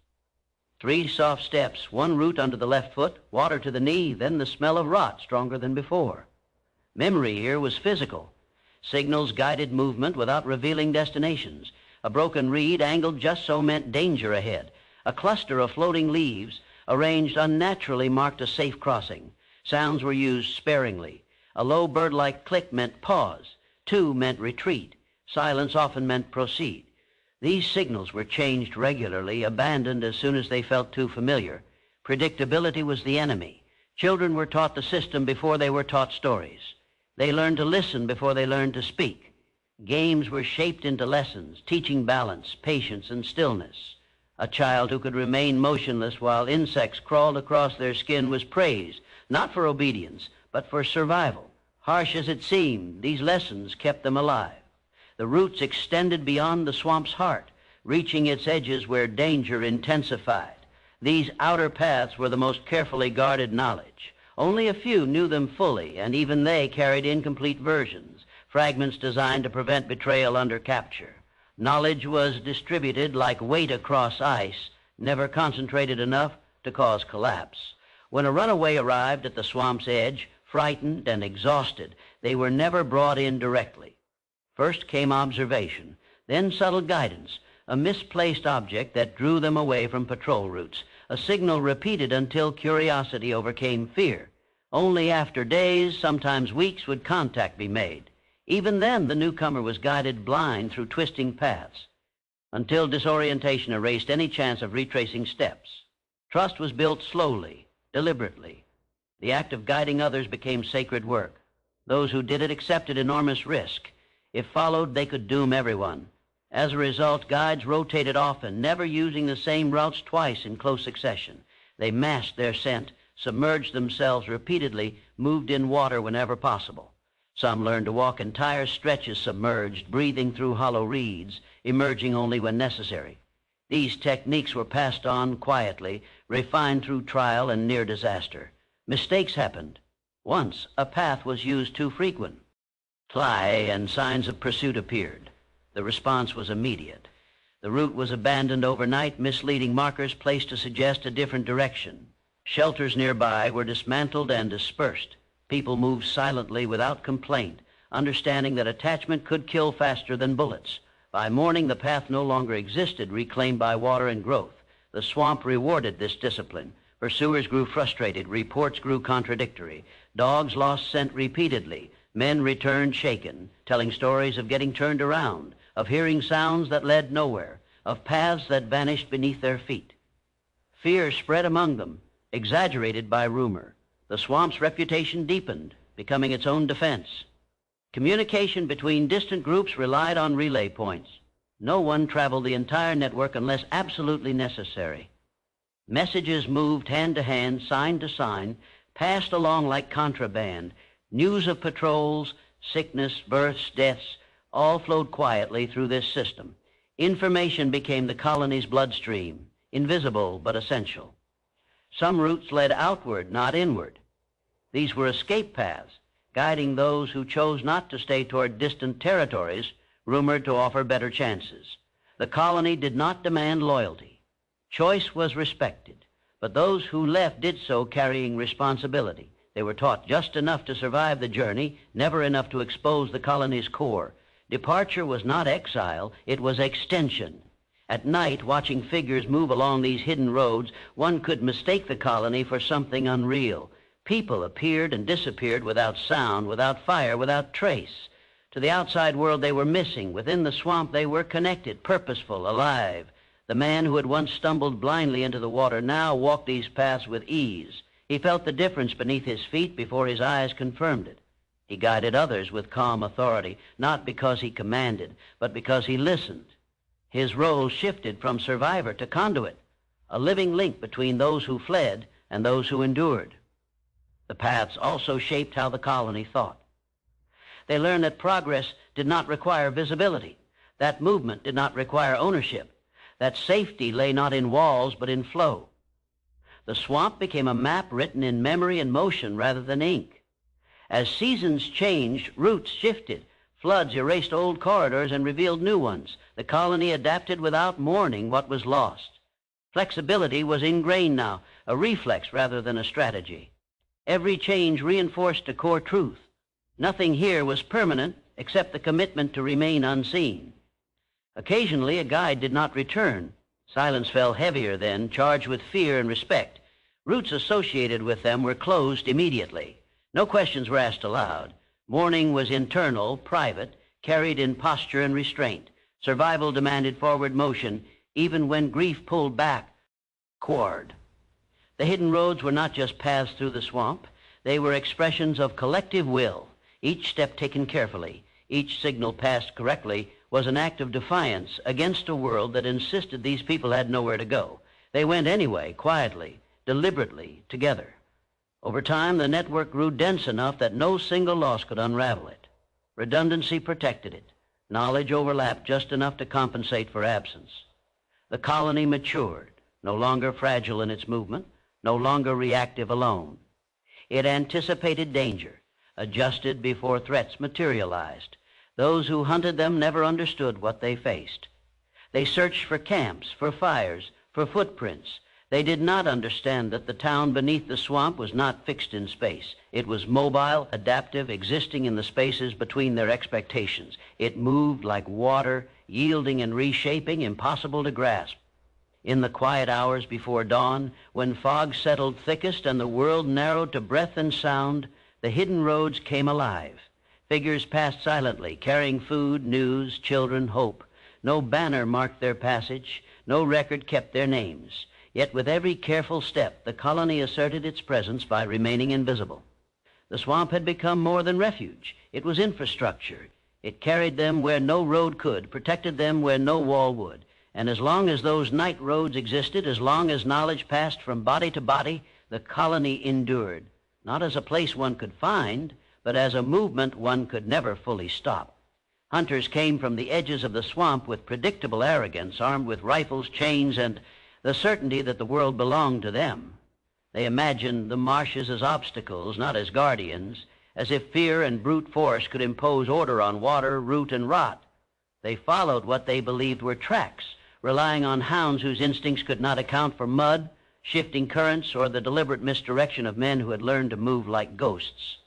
3 soft steps, 1 root under the left foot, water to the knee, then the smell of rot stronger than before. Memory here was physical. Signals guided movement without revealing destinations. A broken reed angled just so meant danger ahead. A cluster of floating leaves arranged unnaturally marked a safe crossing. Sounds were used sparingly. A low bird-like click meant pause. 2 meant retreat. Silence often meant proceed. These signals were changed regularly, abandoned as soon as they felt too familiar. Predictability was the enemy. Children were taught the system before they were taught stories. They learned to listen before they learned to speak. Games were shaped into lessons, teaching balance, patience, and stillness. A child who could remain motionless while insects crawled across their skin was praised, not for obedience, but for survival. Harsh as it seemed, these lessons kept them alive. The roots extended beyond the swamp's heart, reaching its edges where danger intensified. These outer paths were the most carefully guarded knowledge. Only a few knew them fully, and even they carried incomplete versions, fragments designed to prevent betrayal under capture. Knowledge was distributed like weight across ice, never concentrated enough to cause collapse. When a runaway arrived at the swamp's edge, frightened and exhausted, they were never brought in directly. First came observation, then subtle guidance, a misplaced object that drew them away from patrol routes, a signal repeated until curiosity overcame fear. Only after days, sometimes weeks, would contact be made. Even then, the newcomer was guided blind through twisting paths until disorientation erased any chance of retracing steps. Trust was built slowly, deliberately. The act of guiding others became sacred work. Those who did it accepted enormous risk. If followed, they could doom everyone. As a result, guides rotated often, never using the same routes twice in close succession. They masked their scent, submerged themselves repeatedly, moved in water whenever possible. Some learned to walk entire stretches submerged, breathing through hollow reeds, emerging only when necessary. These techniques were passed on quietly, refined through trial and near disaster. Mistakes happened. Once, a path was used too frequent. Fly and signs of pursuit appeared. The response was immediate. The route was abandoned overnight, misleading markers placed to suggest a different direction. Shelters nearby were dismantled and dispersed. People moved silently without complaint, understanding that attachment could kill faster than bullets. By morning, the path no longer existed, reclaimed by water and growth. The swamp rewarded this discipline. Pursuers grew frustrated. Reports grew contradictory. Dogs lost scent repeatedly. Men returned shaken, telling stories of getting turned around, of hearing sounds that led nowhere, of paths that vanished beneath their feet. Fear spread among them, exaggerated by rumor. The swamp's reputation deepened, becoming its own defense. Communication between distant groups relied on relay points. No one traveled the entire network unless absolutely necessary. Messages moved hand to hand, sign to sign, passed along like contraband. News of patrols, sickness, births, deaths, all flowed quietly through this system. Information became the colony's bloodstream, invisible but essential. Some routes led outward, not inward. These were escape paths, guiding those who chose not to stay toward distant territories, rumored to offer better chances. The colony did not demand loyalty. Choice was respected, but those who left did so carrying responsibility. They were taught just enough to survive the journey, never enough to expose the colony's core. Departure was not exile, it was extension. At night, watching figures move along these hidden roads, one could mistake the colony for something unreal. People appeared and disappeared without sound, without fire, without trace. To the outside world they were missing. Within the swamp they were connected, purposeful, alive. The man who had once stumbled blindly into the water now walked these paths with ease. He felt the difference beneath his feet before his eyes confirmed it. He guided others with calm authority, not because he commanded, but because he listened. His role shifted from survivor to conduit, a living link between those who fled and those who endured. The paths also shaped how the colony thought. They learned that progress did not require visibility, that movement did not require ownership, that safety lay not in walls but in flow. The swamp became a map written in memory and motion rather than ink. As seasons changed, routes shifted. Floods erased old corridors and revealed new ones. The colony adapted without mourning what was lost. Flexibility was ingrained now, a reflex rather than a strategy. Every change reinforced a core truth. Nothing here was permanent except the commitment to remain unseen. Occasionally, a guide did not return. Silence fell heavier then, charged with fear and respect. Routes associated with them were closed immediately. No questions were asked aloud. Mourning was internal, private, carried in posture and restraint. Survival demanded forward motion, even when grief pulled back, cord. The hidden roads were not just paths through the swamp. They were expressions of collective will. Each step taken carefully, each signal passed correctly, was an act of defiance against a world that insisted these people had nowhere to go. They went anyway, quietly, deliberately, together. Over time, the network grew dense enough that no single loss could unravel it. Redundancy protected it. Knowledge overlapped just enough to compensate for absence. The colony matured, no longer fragile in its movement, no longer reactive alone. It anticipated danger, adjusted before threats materialized. Those who hunted them never understood what they faced. They searched for camps, for fires, for footprints. They did not understand that the town beneath the swamp was not fixed in space. It was mobile, adaptive, existing in the spaces between their expectations. It moved like water, yielding and reshaping, impossible to grasp. In the quiet hours before dawn, when fog settled thickest and the world narrowed to breath and sound, the hidden roads came alive. Figures passed silently, carrying food, news, children, hope. No banner marked their passage. No record kept their names. Yet with every careful step, the colony asserted its presence by remaining invisible. The swamp had become more than refuge. It was infrastructure. It carried them where no road could, protected them where no wall would. And as long as those night roads existed, as long as knowledge passed from body to body, the colony endured, not as a place one could find, but as a movement one could never fully stop. Hunters came from the edges of the swamp with predictable arrogance, armed with rifles, chains, and the certainty that the world belonged to them. They imagined the marshes as obstacles, not as guardians, as if fear and brute force could impose order on water, root, and rot. They followed what they believed were tracks, relying on hounds whose instincts could not account for mud, shifting currents, or the deliberate misdirection of men who had learned to move like ghosts.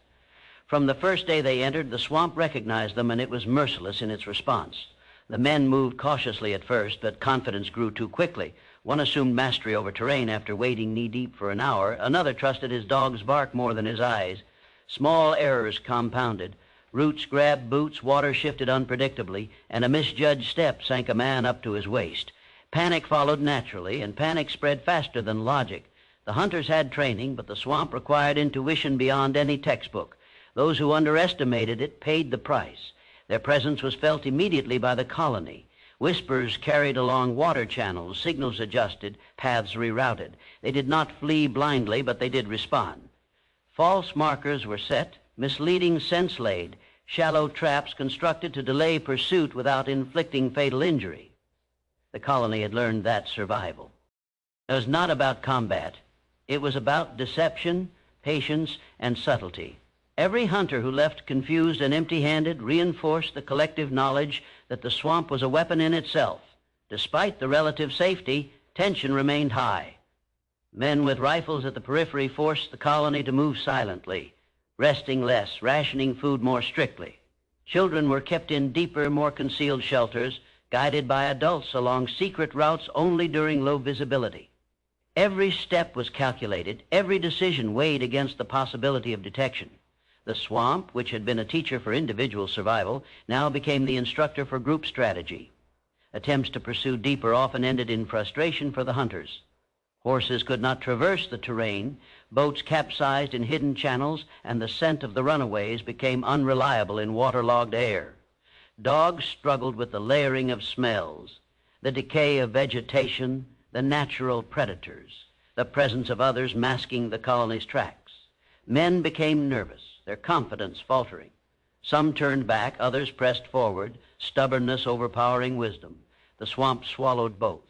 From the first day they entered, the swamp recognized them, and it was merciless in its response. The men moved cautiously at first, but confidence grew too quickly. One assumed mastery over terrain after wading knee-deep for an hour. Another trusted his dog's bark more than his eyes. Small errors compounded. Roots grabbed boots, water shifted unpredictably, and a misjudged step sank a man up to his waist. Panic followed naturally, and panic spread faster than logic. The hunters had training, but the swamp required intuition beyond any textbook. Those who underestimated it paid the price. Their presence was felt immediately by the colony. Whispers carried along water channels, signals adjusted, paths rerouted. They did not flee blindly, but they did respond. False markers were set, misleading scents laid, shallow traps constructed to delay pursuit without inflicting fatal injury. The colony had learned that survival. It was not about combat. It was about deception, patience, and subtlety. Every hunter who left confused and empty-handed reinforced the collective knowledge that the swamp was a weapon in itself. Despite the relative safety, tension remained high. Men with rifles at the periphery forced the colony to move silently, resting less, rationing food more strictly. Children were kept in deeper, more concealed shelters, guided by adults along secret routes only during low visibility. Every step was calculated, every decision weighed against the possibility of detection. The swamp, which had been a teacher for individual survival, now became the instructor for group strategy. Attempts to pursue deeper often ended in frustration for the hunters. Horses could not traverse the terrain, boats capsized in hidden channels, and the scent of the runaways became unreliable in waterlogged air. Dogs struggled with the layering of smells, the decay of vegetation, the natural predators, the presence of others masking the colony's tracks. Men became nervous, their confidence faltering. Some turned back, others pressed forward, stubbornness overpowering wisdom. The swamp swallowed both.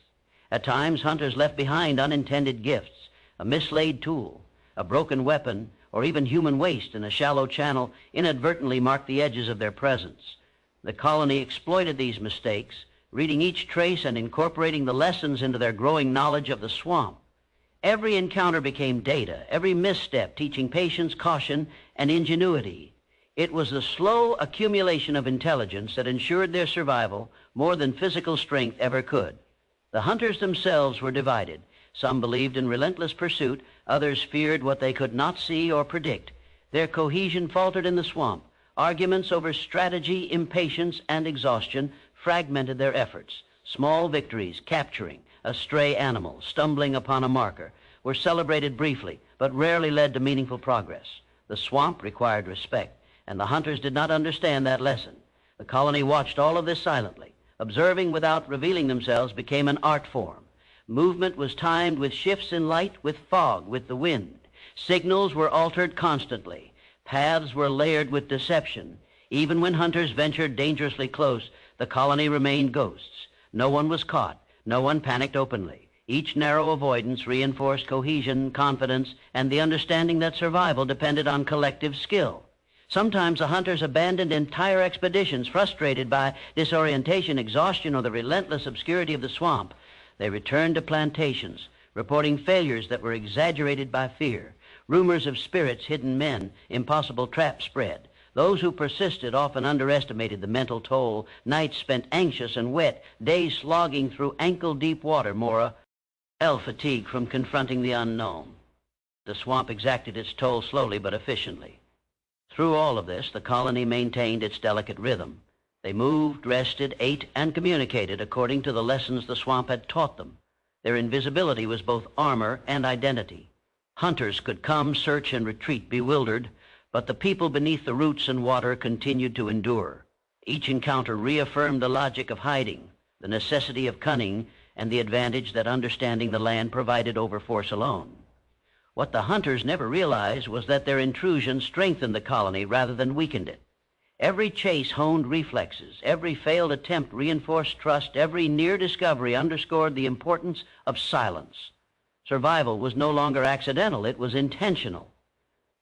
At times, hunters left behind unintended gifts, a mislaid tool, a broken weapon, or even human waste in a shallow channel inadvertently marked the edges of their presence. The colony exploited these mistakes, reading each trace and incorporating the lessons into their growing knowledge of the swamp. Every encounter became data, every misstep teaching patience, caution, and ingenuity. It was the slow accumulation of intelligence that ensured their survival more than physical strength ever could. The hunters themselves were divided. Some believed in relentless pursuit, others feared what they could not see or predict. Their cohesion faltered in the swamp. Arguments over strategy, impatience, and exhaustion fragmented their efforts. Small victories, capturing a stray animal, stumbling upon a marker, were celebrated briefly, but rarely led to meaningful progress. The swamp required respect, and the hunters did not understand that lesson. The colony watched all of this silently. Observing without revealing themselves became an art form. Movement was timed with shifts in light, with fog, with the wind. Signals were altered constantly. Paths were layered with deception. Even when hunters ventured dangerously close, the colony remained ghosts. No one was caught. No one panicked openly. Each narrow avoidance reinforced cohesion, confidence, and the understanding that survival depended on collective skill. Sometimes the hunters abandoned entire expeditions, frustrated by disorientation, exhaustion, or the relentless obscurity of the swamp. They returned to plantations, reporting failures that were exaggerated by fear. Rumors of spirits, hidden men, impossible traps spread. Those who persisted often underestimated the mental toll. Nights spent anxious and wet, days slogging through ankle-deep water, more fatigue from confronting the unknown. The swamp exacted its toll slowly but efficiently. Through all of this, the colony maintained its delicate rhythm. They moved, rested, ate, and communicated according to the lessons the swamp had taught them. Their invisibility was both armor and identity. Hunters could come, search, and retreat bewildered, but the people beneath the roots and water continued to endure. Each encounter reaffirmed the logic of hiding, the necessity of cunning, and the advantage that understanding the land provided over force alone. What the hunters never realized was that their intrusion strengthened the colony rather than weakened it. Every chase honed reflexes, every failed attempt reinforced trust, every near discovery underscored the importance of silence. Survival was no longer accidental, it was intentional.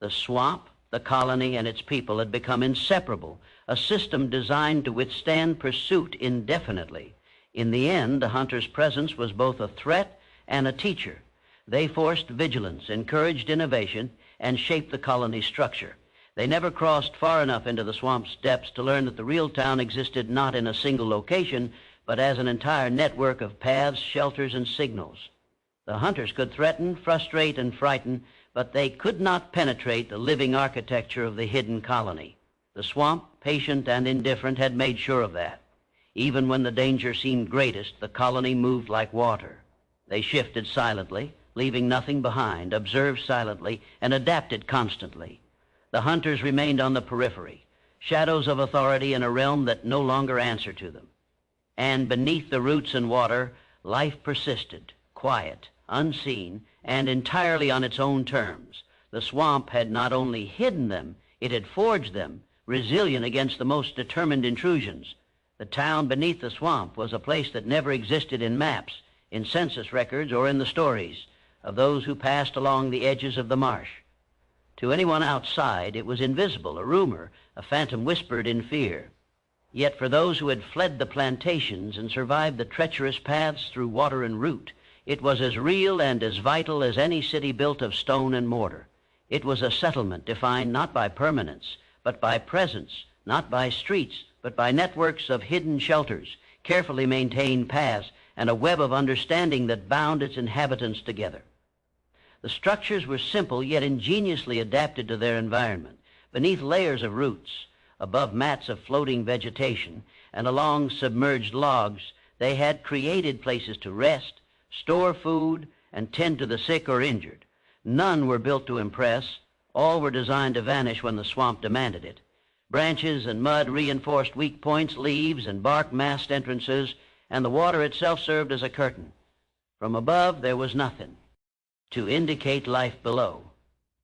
The swamp, the colony, and its people had become inseparable, a system designed to withstand pursuit indefinitely. In the end, the hunter's presence was both a threat and a teacher. They forced vigilance, encouraged innovation, and shaped the colony's structure. They never crossed far enough into the swamp's depths to learn that the real town existed not in a single location, but as an entire network of paths, shelters, and signals. The hunters could threaten, frustrate, and frighten, but they could not penetrate the living architecture of the hidden colony. The swamp, patient and indifferent, had made sure of that. Even when the danger seemed greatest, the colony moved like water. They shifted silently, leaving nothing behind, observed silently, and adapted constantly. The hunters remained on the periphery, shadows of authority in a realm that no longer answered to them. And beneath the roots and water, life persisted, quiet, unseen, and entirely on its own terms. The swamp had not only hidden them, it had forged them, resilient against the most determined intrusions. The town beneath the swamp was a place that never existed in maps, in census records, or in the stories of those who passed along the edges of the marsh. To anyone outside, it was invisible, a rumor, a phantom whispered in fear. Yet for those who had fled the plantations and survived the treacherous paths through water and root, it was as real and as vital as any city built of stone and mortar. It was a settlement defined not by permanence, but by presence, not by streets, but by networks of hidden shelters, carefully maintained paths, and a web of understanding that bound its inhabitants together. The structures were simple yet ingeniously adapted to their environment. Beneath layers of roots, above mats of floating vegetation, and along submerged logs, they had created places to rest, store food, and tend to the sick or injured. None were built to impress. All were designed to vanish when the swamp demanded it. Branches and mud reinforced weak points, leaves and bark masked entrances, and the water itself served as a curtain. From above, there was nothing to indicate life below.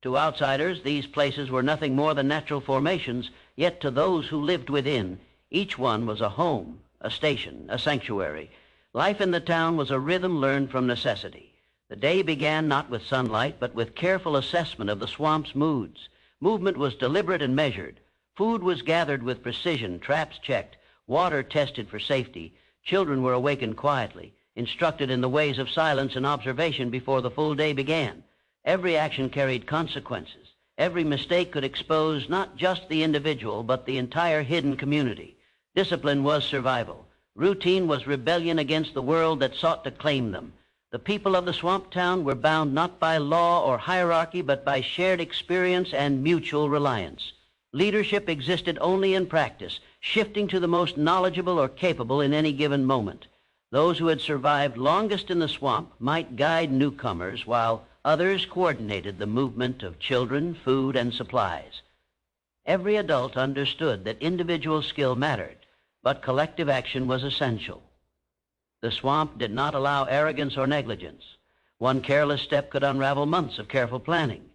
To outsiders, these places were nothing more than natural formations, yet to those who lived within, each one was a home, a station, a sanctuary. Life in the town was a rhythm learned from necessity. The day began not with sunlight, but with careful assessment of the swamp's moods. Movement was deliberate and measured. Food was gathered with precision, traps checked, water tested for safety. Children were awakened quietly, instructed in the ways of silence and observation before the full day began. Every action carried consequences. Every mistake could expose not just the individual, but the entire hidden community. Discipline was survival. Routine was rebellion against the world that sought to claim them. The people of the swamp town were bound not by law or hierarchy, but by shared experience and mutual reliance. Leadership existed only in practice, shifting to the most knowledgeable or capable in any given moment. Those who had survived longest in the swamp might guide newcomers, while others coordinated the movement of children, food, and supplies. Every adult understood that individual skill mattered, but collective action was essential. The swamp did not allow arrogance or negligence. One careless step could unravel months of careful planning.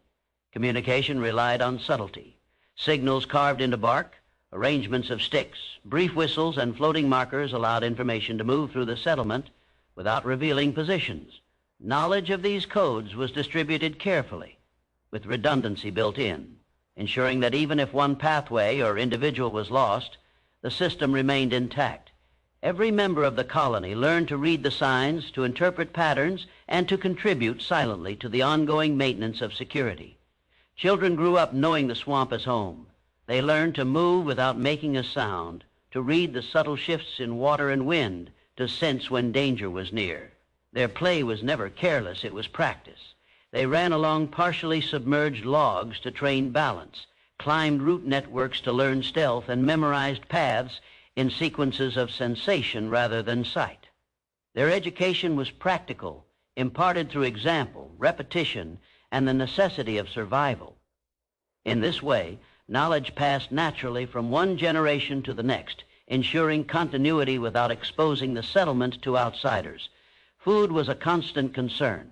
Communication relied on subtlety. Signals carved into bark, arrangements of sticks, brief whistles, and floating markers allowed information to move through the settlement without revealing positions. Knowledge of these codes was distributed carefully, with redundancy built in, ensuring that even if one pathway or individual was lost, the system remained intact. Every member of the colony learned to read the signs, to interpret patterns, and to contribute silently to the ongoing maintenance of security. Children grew up knowing the swamp as home. They learned to move without making a sound, to read the subtle shifts in water and wind, to sense when danger was near. Their play was never careless, it was practice. They ran along partially submerged logs to train balance, climbed root networks to learn stealth, and memorized paths in sequences of sensation rather than sight. Their education was practical, imparted through example, repetition, and the necessity of survival. In this way, knowledge passed naturally from one generation to the next, ensuring continuity without exposing the settlement to outsiders. Food was a constant concern.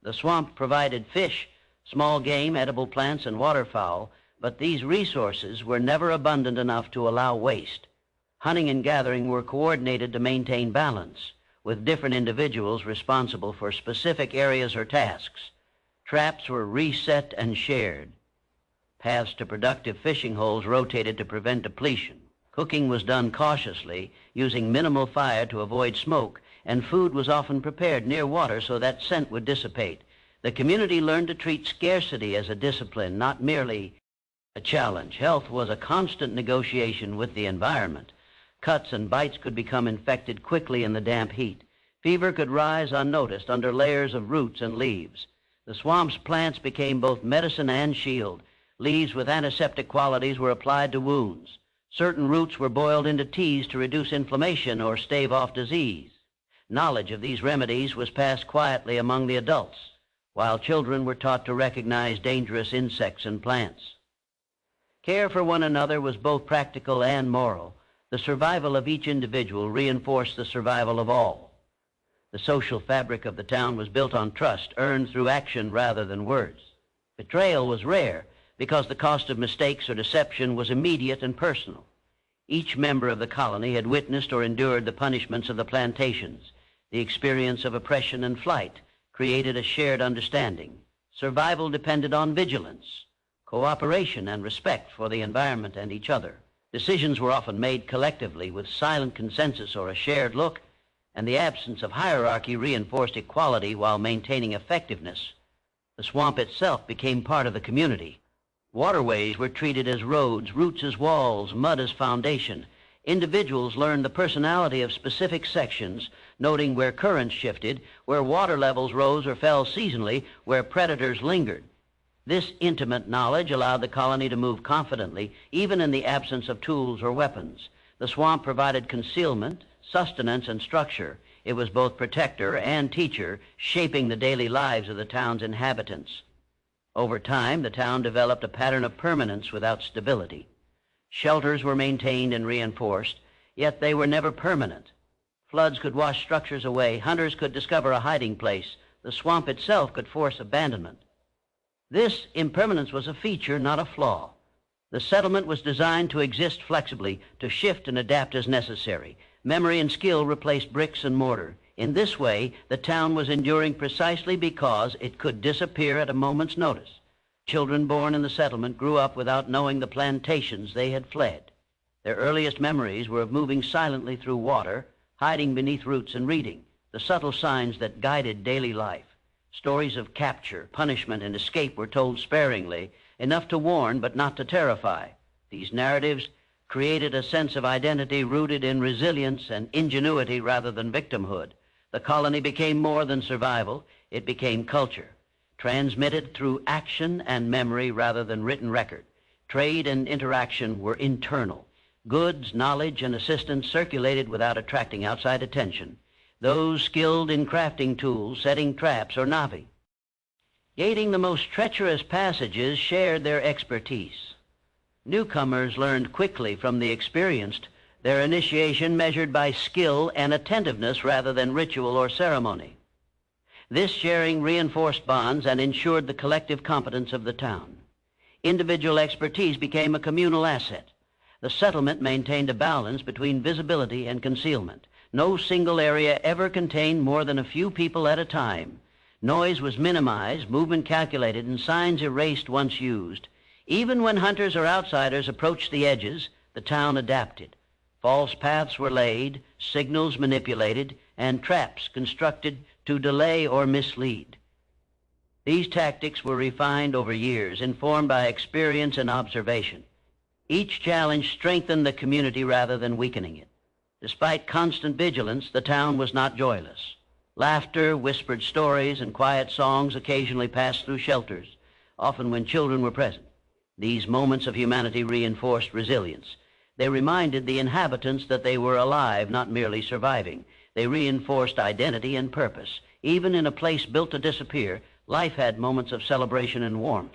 The swamp provided fish, small game, edible plants, and waterfowl, but these resources were never abundant enough to allow waste. Hunting and gathering were coordinated to maintain balance, with different individuals responsible for specific areas or tasks. Traps were reset and shared. Paths to productive fishing holes rotated to prevent depletion. Cooking was done cautiously, using minimal fire to avoid smoke, and food was often prepared near water so that scent would dissipate. The community learned to treat scarcity as a discipline, not merely a challenge. Health was a constant negotiation with the environment. Cuts and bites could become infected quickly in the damp heat. Fever could rise unnoticed under layers of roots and leaves. The swamp's plants became both medicine and shield. Leaves with antiseptic qualities were applied to wounds. Certain roots were boiled into teas to reduce inflammation or stave off disease. Knowledge of these remedies was passed quietly among the adults, while children were taught to recognize dangerous insects and plants. Care for one another was both practical and moral. The survival of each individual reinforced the survival of all. The social fabric of the town was built on trust, earned through action rather than words. Betrayal was rare because the cost of mistakes or deception was immediate and personal. Each member of the colony had witnessed or endured the punishments of the plantations. The experience of oppression and flight created a shared understanding. Survival depended on vigilance, cooperation, and respect for the environment and each other. Decisions were often made collectively with silent consensus or a shared look, and the absence of hierarchy reinforced equality while maintaining effectiveness. The swamp itself became part of the community. Waterways were treated as roads, roots as walls, mud as foundation. Individuals learned the personality of specific sections, noting where currents shifted, where water levels rose or fell seasonally, where predators lingered. This intimate knowledge allowed the colony to move confidently, even in the absence of tools or weapons. The swamp provided concealment, sustenance, and structure. It was both protector and teacher, shaping the daily lives of the town's inhabitants. Over time, the town developed a pattern of permanence without stability. Shelters were maintained and reinforced, yet they were never permanent. Floods could wash structures away. Hunters could discover a hiding place. The swamp itself could force abandonment. This impermanence was a feature, not a flaw. The settlement was designed to exist flexibly, to shift and adapt as necessary. Memory and skill replaced bricks and mortar. In this way, the town was enduring precisely because it could disappear at a moment's notice. Children born in the settlement grew up without knowing the plantations they had fled. Their earliest memories were of moving silently through water, hiding beneath roots, and reading the subtle signs that guided daily life. Stories of capture, punishment, and escape were told sparingly, enough to warn but not to terrify. These narratives created a sense of identity rooted in resilience and ingenuity rather than victimhood. The colony became more than survival. It became culture, transmitted through action and memory rather than written record. Trade and interaction were internal. Goods, knowledge, and assistance circulated without attracting outside attention. Those skilled in crafting tools, setting traps, or navigating the most treacherous passages shared their expertise. Newcomers learned quickly from the experienced, their initiation measured by skill and attentiveness rather than ritual or ceremony. This sharing reinforced bonds and ensured the collective competence of the town. Individual expertise became a communal asset. The settlement maintained a balance between visibility and concealment. No single area ever contained more than a few people at a time. Noise was minimized, movement calculated, and signs erased once used. Even when hunters or outsiders approached the edges, the town adapted. False paths were laid, signals manipulated, and traps constructed to delay or mislead. These tactics were refined over years, informed by experience and observation. Each challenge strengthened the community rather than weakening it. Despite constant vigilance, the town was not joyless. Laughter, whispered stories, and quiet songs occasionally passed through shelters, often when children were present. These moments of humanity reinforced resilience. They reminded the inhabitants that they were alive, not merely surviving. They reinforced identity and purpose. Even in a place built to disappear, life had moments of celebration and warmth.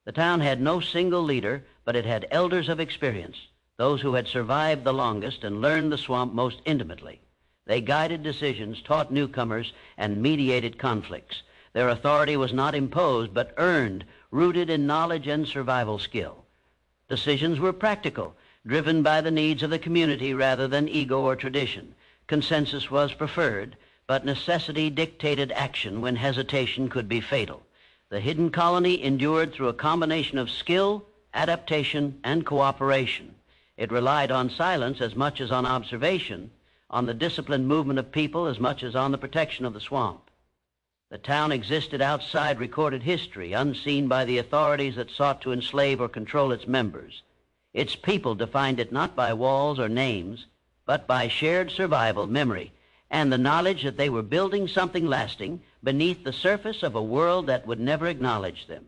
The town had no single leader, but it had elders of experience, those who had survived the longest and learned the swamp most intimately. They guided decisions, taught newcomers, and mediated conflicts. Their authority was not imposed, but earned, rooted in knowledge and survival skill. Decisions were practical, driven by the needs of the community rather than ego or tradition. Consensus was preferred, but necessity dictated action when hesitation could be fatal. The hidden colony endured through a combination of skill, adaptation, and cooperation. It relied on silence as much as on observation, on the disciplined movement of people as much as on the protection of the swamp. The town existed outside recorded history, unseen by the authorities that sought to enslave or control its members. Its people defined it not by walls or names, but by shared survival, memory, and the knowledge that they were building something lasting beneath the surface of a world that would never acknowledge them.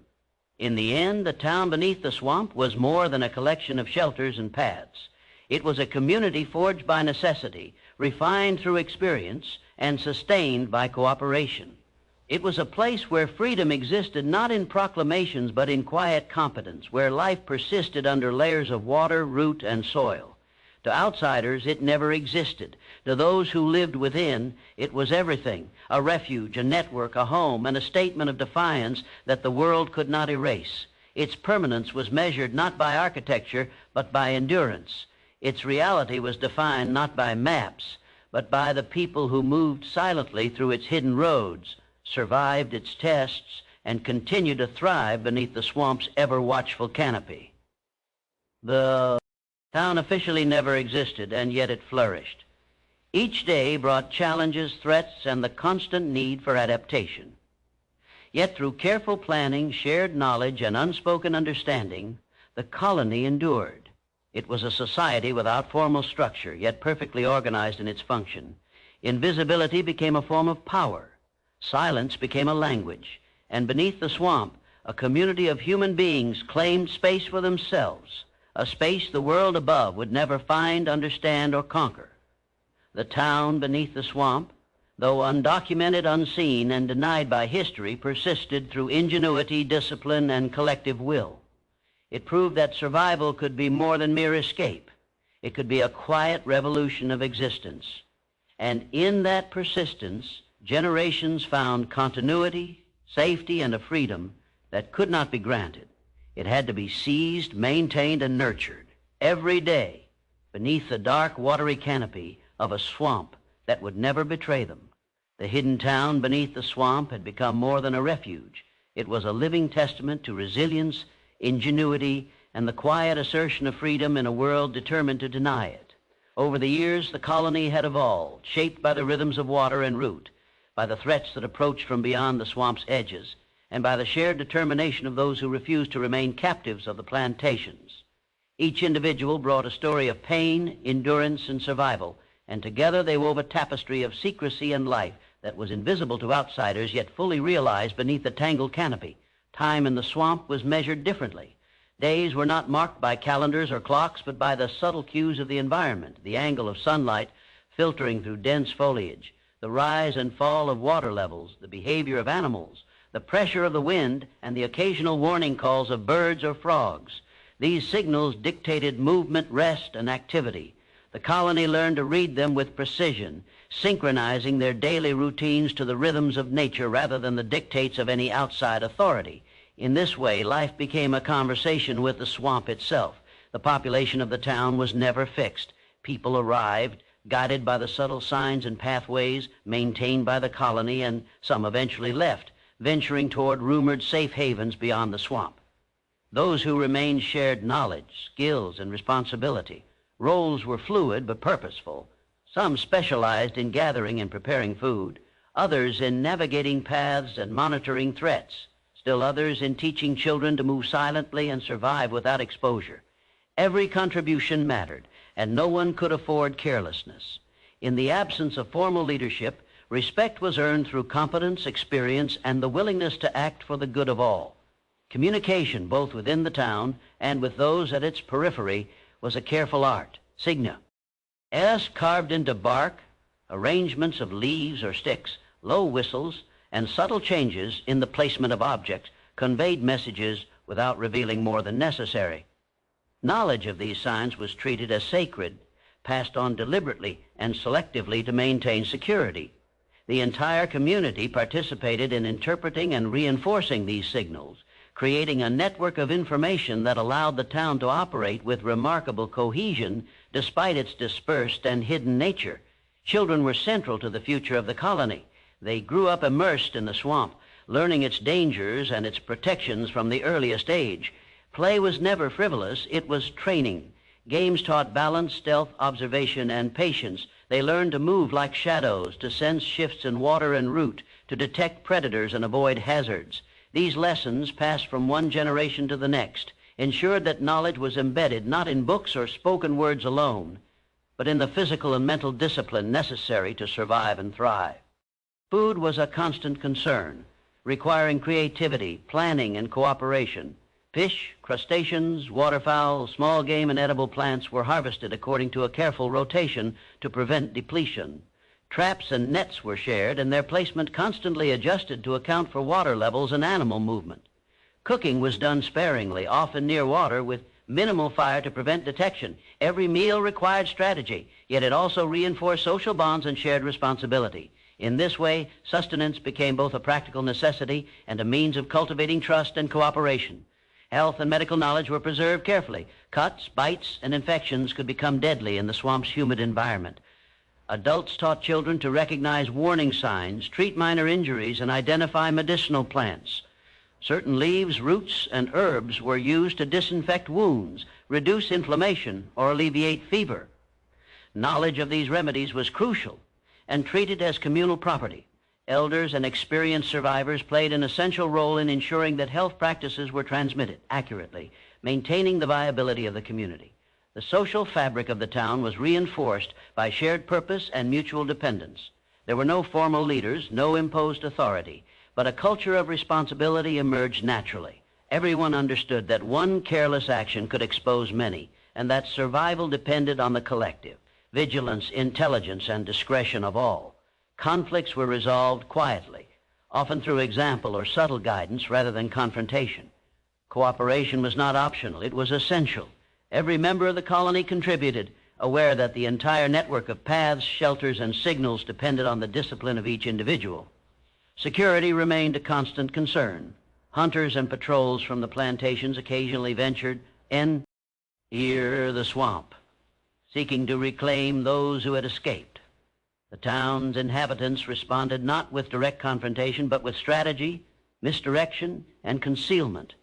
In the end, the town beneath the swamp was more than a collection of shelters and paths. It was a community forged by necessity, refined through experience, and sustained by cooperation. It was a place where freedom existed not in proclamations but in quiet competence, where life persisted under layers of water, root, and soil. To outsiders, it never existed. To those who lived within, it was everything, a refuge, a network, a home, and a statement of defiance that the world could not erase. Its permanence was measured not by architecture, but by endurance. Its reality was defined not by maps, but by the people who moved silently through its hidden roads, survived its tests, and continued to thrive beneath the swamp's ever-watchful canopy. The town officially never existed, and yet it flourished. Each day brought challenges, threats, and the constant need for adaptation. Yet through careful planning, shared knowledge, and unspoken understanding, the colony endured. It was a society without formal structure, yet perfectly organized in its function. Invisibility became a form of power. Silence became a language. And beneath the swamp, a community of human beings claimed space for themselves, a space the world above would never find, understand, or conquer. The town beneath the swamp, though undocumented, unseen, and denied by history, persisted through ingenuity, discipline, and collective will. It proved that survival could be more than mere escape. It could be a quiet revolution of existence. And in that persistence, generations found continuity, safety, and a freedom that could not be granted. It had to be seized, maintained, and nurtured every day beneath the dark, watery canopy of a swamp that would never betray them. The hidden town beneath the swamp had become more than a refuge. It was a living testament to resilience, ingenuity, and the quiet assertion of freedom in a world determined to deny it. Over the years, the colony had evolved, shaped by the rhythms of water and root, by the threats that approached from beyond the swamp's edges, and by the shared determination of those who refused to remain captives of the plantations. Each individual brought a story of pain, endurance, and survival, and together they wove a tapestry of secrecy and life that was invisible to outsiders, yet fully realized beneath the tangled canopy. Time in the swamp was measured differently. Days were not marked by calendars or clocks, but by the subtle cues of the environment, the angle of sunlight filtering through dense foliage, the rise and fall of water levels, the behavior of animals, the pressure of the wind, and the occasional warning calls of birds or frogs. These signals dictated movement, rest, and activity. The colony learned to read them with precision, synchronizing their daily routines to the rhythms of nature rather than the dictates of any outside authority. In this way, life became a conversation with the swamp itself. The population of the town was never fixed. People arrived, guided by the subtle signs and pathways maintained by the colony, and some eventually left, venturing toward rumored safe havens beyond the swamp. Those who remained shared knowledge, skills, and responsibility. Roles were fluid but purposeful. Some specialized in gathering and preparing food, others in navigating paths and monitoring threats, still others in teaching children to move silently and survive without exposure. Every contribution mattered, and no one could afford carelessness. In the absence of formal leadership, respect was earned through competence, experience, and the willingness to act for the good of all. Communication, both within the town and with those at its periphery, was a careful art, signa. As carved into bark, arrangements of leaves or sticks, low whistles, and subtle changes in the placement of objects conveyed messages without revealing more than necessary. Knowledge of these signs was treated as sacred, passed on deliberately and selectively to maintain security. The entire community participated in interpreting and reinforcing these signals, creating a network of information that allowed the town to operate with remarkable cohesion despite its dispersed and hidden nature. Children were central to the future of the colony. They grew up immersed in the swamp, learning its dangers and its protections from the earliest age. Play was never frivolous, it was training. Games taught balance, stealth, observation, and patience. They learned to move like shadows, to sense shifts in water and root, to detect predators and avoid hazards. These lessons, passed from one generation to the next, ensured that knowledge was embedded not in books or spoken words alone, but in the physical and mental discipline necessary to survive and thrive. Food was a constant concern, requiring creativity, planning, and cooperation. Fish, crustaceans, waterfowl, small game, and edible plants were harvested according to a careful rotation to prevent depletion. Traps and nets were shared, and their placement constantly adjusted to account for water levels and animal movement. Cooking was done sparingly, often near water, with minimal fire to prevent detection. Every meal required strategy, yet it also reinforced social bonds and shared responsibility. In this way, sustenance became both a practical necessity and a means of cultivating trust and cooperation. Health and medical knowledge were preserved carefully. Cuts, bites, and infections could become deadly in the swamp's humid environment. Adults taught children to recognize warning signs, treat minor injuries, and identify medicinal plants. Certain leaves, roots, and herbs were used to disinfect wounds, reduce inflammation, or alleviate fever. Knowledge of these remedies was crucial and treated as communal property. Elders and experienced survivors played an essential role in ensuring that health practices were transmitted accurately, maintaining the viability of the community. The social fabric of the town was reinforced by shared purpose and mutual dependence. There were no formal leaders, no imposed authority, but a culture of responsibility emerged naturally. Everyone understood that one careless action could expose many, and that survival depended on the collective, vigilance, intelligence, and discretion of all. Conflicts were resolved quietly, often through example or subtle guidance rather than confrontation. Cooperation was not optional, it was essential. Every member of the colony contributed, aware that the entire network of paths, shelters, and signals depended on the discipline of each individual. Security remained a constant concern. Hunters and patrols from the plantations occasionally ventured in the swamp, seeking to reclaim those who had escaped. The town's inhabitants responded not with direct confrontation, but with strategy, misdirection, and concealment.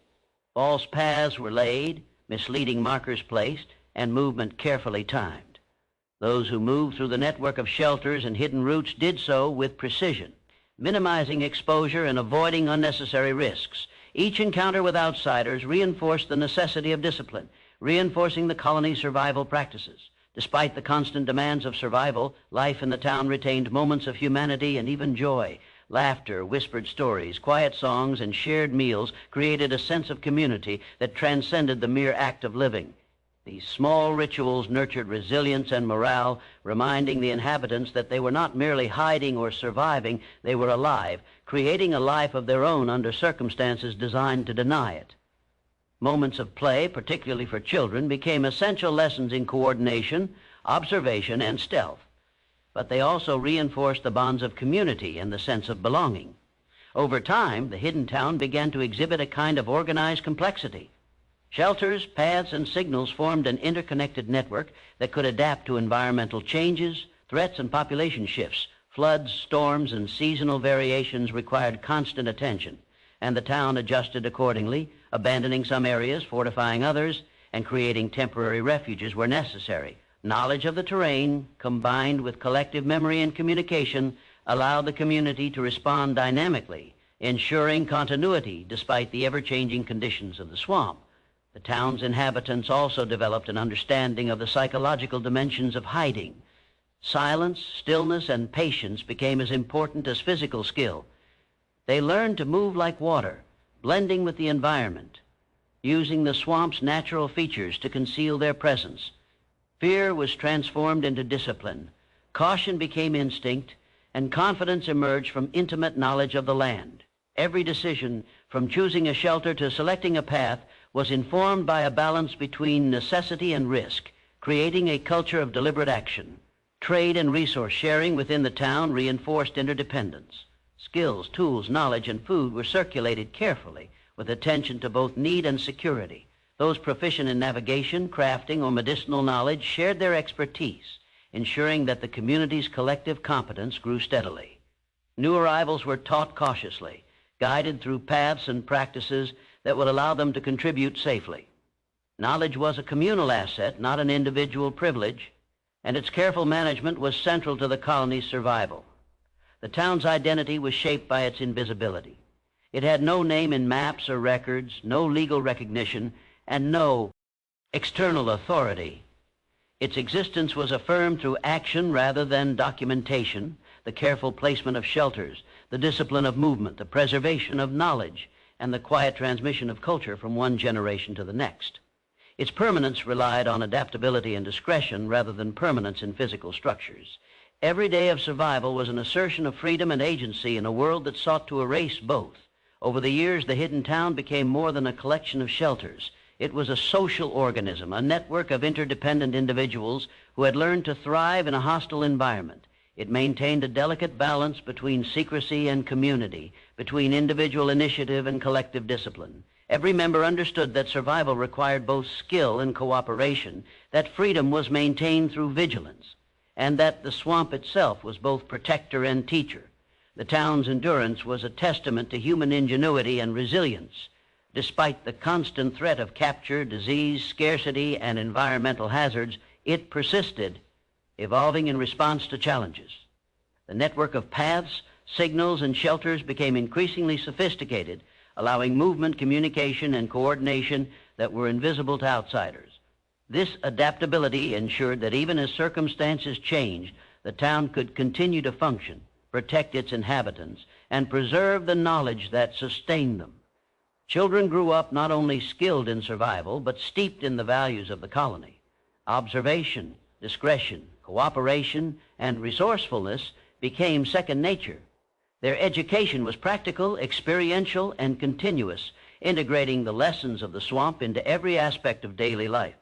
False paths were laid, misleading markers placed, and movement carefully timed. Those who moved through the network of shelters and hidden routes did so with precision, minimizing exposure and avoiding unnecessary risks. Each encounter with outsiders reinforced the necessity of discipline, reinforcing the colony's survival practices. Despite the constant demands of survival, life in the town retained moments of humanity and even joy. Laughter, whispered stories, quiet songs, and shared meals created a sense of community that transcended the mere act of living. These small rituals nurtured resilience and morale, reminding the inhabitants that they were not merely hiding or surviving, they were alive, creating a life of their own under circumstances designed to deny it. Moments of play, particularly for children, became essential lessons in coordination, observation, and stealth. But they also reinforced the bonds of community and the sense of belonging. Over time, the hidden town began to exhibit a kind of organized complexity. Shelters, paths, and signals formed an interconnected network that could adapt to environmental changes, threats, and population shifts. Floods, storms, and seasonal variations required constant attention, and the town adjusted accordingly, abandoning some areas, fortifying others, and creating temporary refuges where necessary. Knowledge of the terrain, combined with collective memory and communication, allowed the community to respond dynamically, ensuring continuity despite the ever-changing conditions of the swamp. The town's inhabitants also developed an understanding of the psychological dimensions of hiding. Silence, stillness, and patience became as important as physical skill. They learned to move like water, blending with the environment, using the swamp's natural features to conceal their presence. Fear was transformed into discipline, caution became instinct, and confidence emerged from intimate knowledge of the land. Every decision, from choosing a shelter to selecting a path, was informed by a balance between necessity and risk, creating a culture of deliberate action. Trade and resource sharing within the town reinforced interdependence. Skills, tools, knowledge, and food were circulated carefully, with attention to both need and security. Those proficient in navigation, crafting, or medicinal knowledge shared their expertise, ensuring that the community's collective competence grew steadily. New arrivals were taught cautiously, guided through paths and practices that would allow them to contribute safely. Knowledge was a communal asset, not an individual privilege, and its careful management was central to the colony's survival. The town's identity was shaped by its invisibility. It had no name in maps or records, no legal recognition, and no external authority. Its existence was affirmed through action rather than documentation, the careful placement of shelters, the discipline of movement, the preservation of knowledge, and the quiet transmission of culture from one generation to the next. Its permanence relied on adaptability and discretion rather than permanence in physical structures. Every day of survival was an assertion of freedom and agency in a world that sought to erase both. Over the years, the hidden town became more than a collection of shelters. It was a social organism, a network of interdependent individuals who had learned to thrive in a hostile environment. It maintained a delicate balance between secrecy and community, between individual initiative and collective discipline. Every member understood that survival required both skill and cooperation, that freedom was maintained through vigilance, and that the swamp itself was both protector and teacher. The town's endurance was a testament to human ingenuity and resilience. Despite the constant threat of capture, disease, scarcity, and environmental hazards, it persisted, evolving in response to challenges. The network of paths, signals, and shelters became increasingly sophisticated, allowing movement, communication, and coordination that were invisible to outsiders. This adaptability ensured that even as circumstances changed, the town could continue to function, protect its inhabitants, and preserve the knowledge that sustained them. Children grew up not only skilled in survival, but steeped in the values of the colony. Observation, discretion, cooperation, and resourcefulness became second nature. Their education was practical, experiential, and continuous, integrating the lessons of the swamp into every aspect of daily life.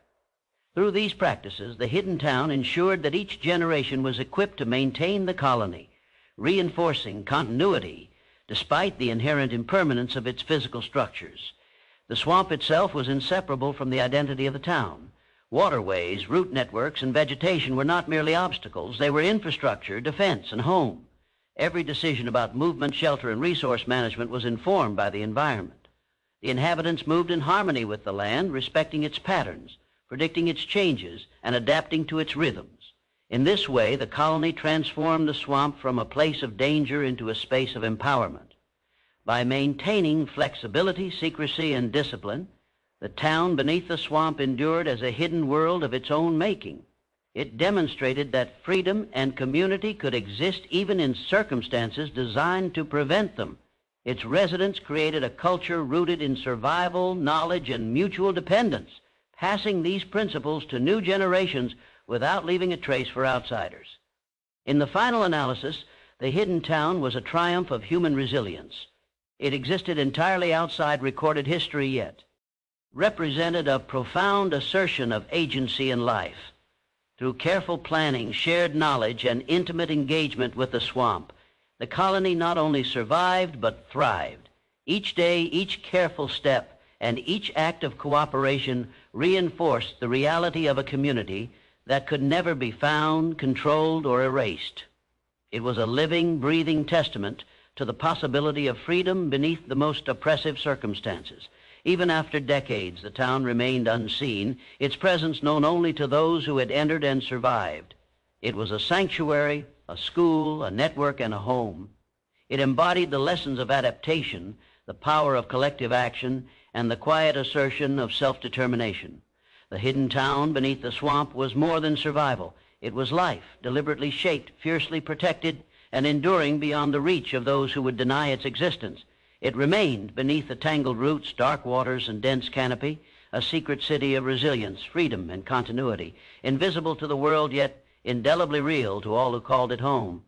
Through these practices, the hidden town ensured that each generation was equipped to maintain the colony, reinforcing continuity despite the inherent impermanence of its physical structures. The swamp itself was inseparable from the identity of the town. Waterways, root networks, and vegetation were not merely obstacles. They were infrastructure, defense, and home. Every decision about movement, shelter, and resource management was informed by the environment. The inhabitants moved in harmony with the land, respecting its patterns, predicting its changes, and adapting to its rhythms. In this way, the colony transformed the swamp from a place of danger into a space of empowerment. By maintaining flexibility, secrecy, and discipline, the town beneath the swamp endured as a hidden world of its own making. It demonstrated that freedom and community could exist even in circumstances designed to prevent them. Its residents created a culture rooted in survival, knowledge, and mutual dependence, passing these principles to new generations without leaving a trace for outsiders. In the final analysis, the hidden town was a triumph of human resilience. It existed entirely outside recorded history yet, represented a profound assertion of agency in life. Through careful planning, shared knowledge, and intimate engagement with the swamp, the colony not only survived but thrived. Each day, each careful step, and each act of cooperation reinforced the reality of a community that could never be found, controlled, or erased. It was a living, breathing testament to the possibility of freedom beneath the most oppressive circumstances. Even after decades, the town remained unseen, its presence known only to those who had entered and survived. It was a sanctuary, a school, a network, and a home. It embodied the lessons of adaptation, the power of collective action, and the quiet assertion of self-determination. The hidden town beneath the swamp was more than survival. It was life, deliberately shaped, fiercely protected, and enduring beyond the reach of those who would deny its existence. It remained beneath the tangled roots, dark waters, and dense canopy, a secret city of resilience, freedom, and continuity, invisible to the world, yet indelibly real to all who called it home.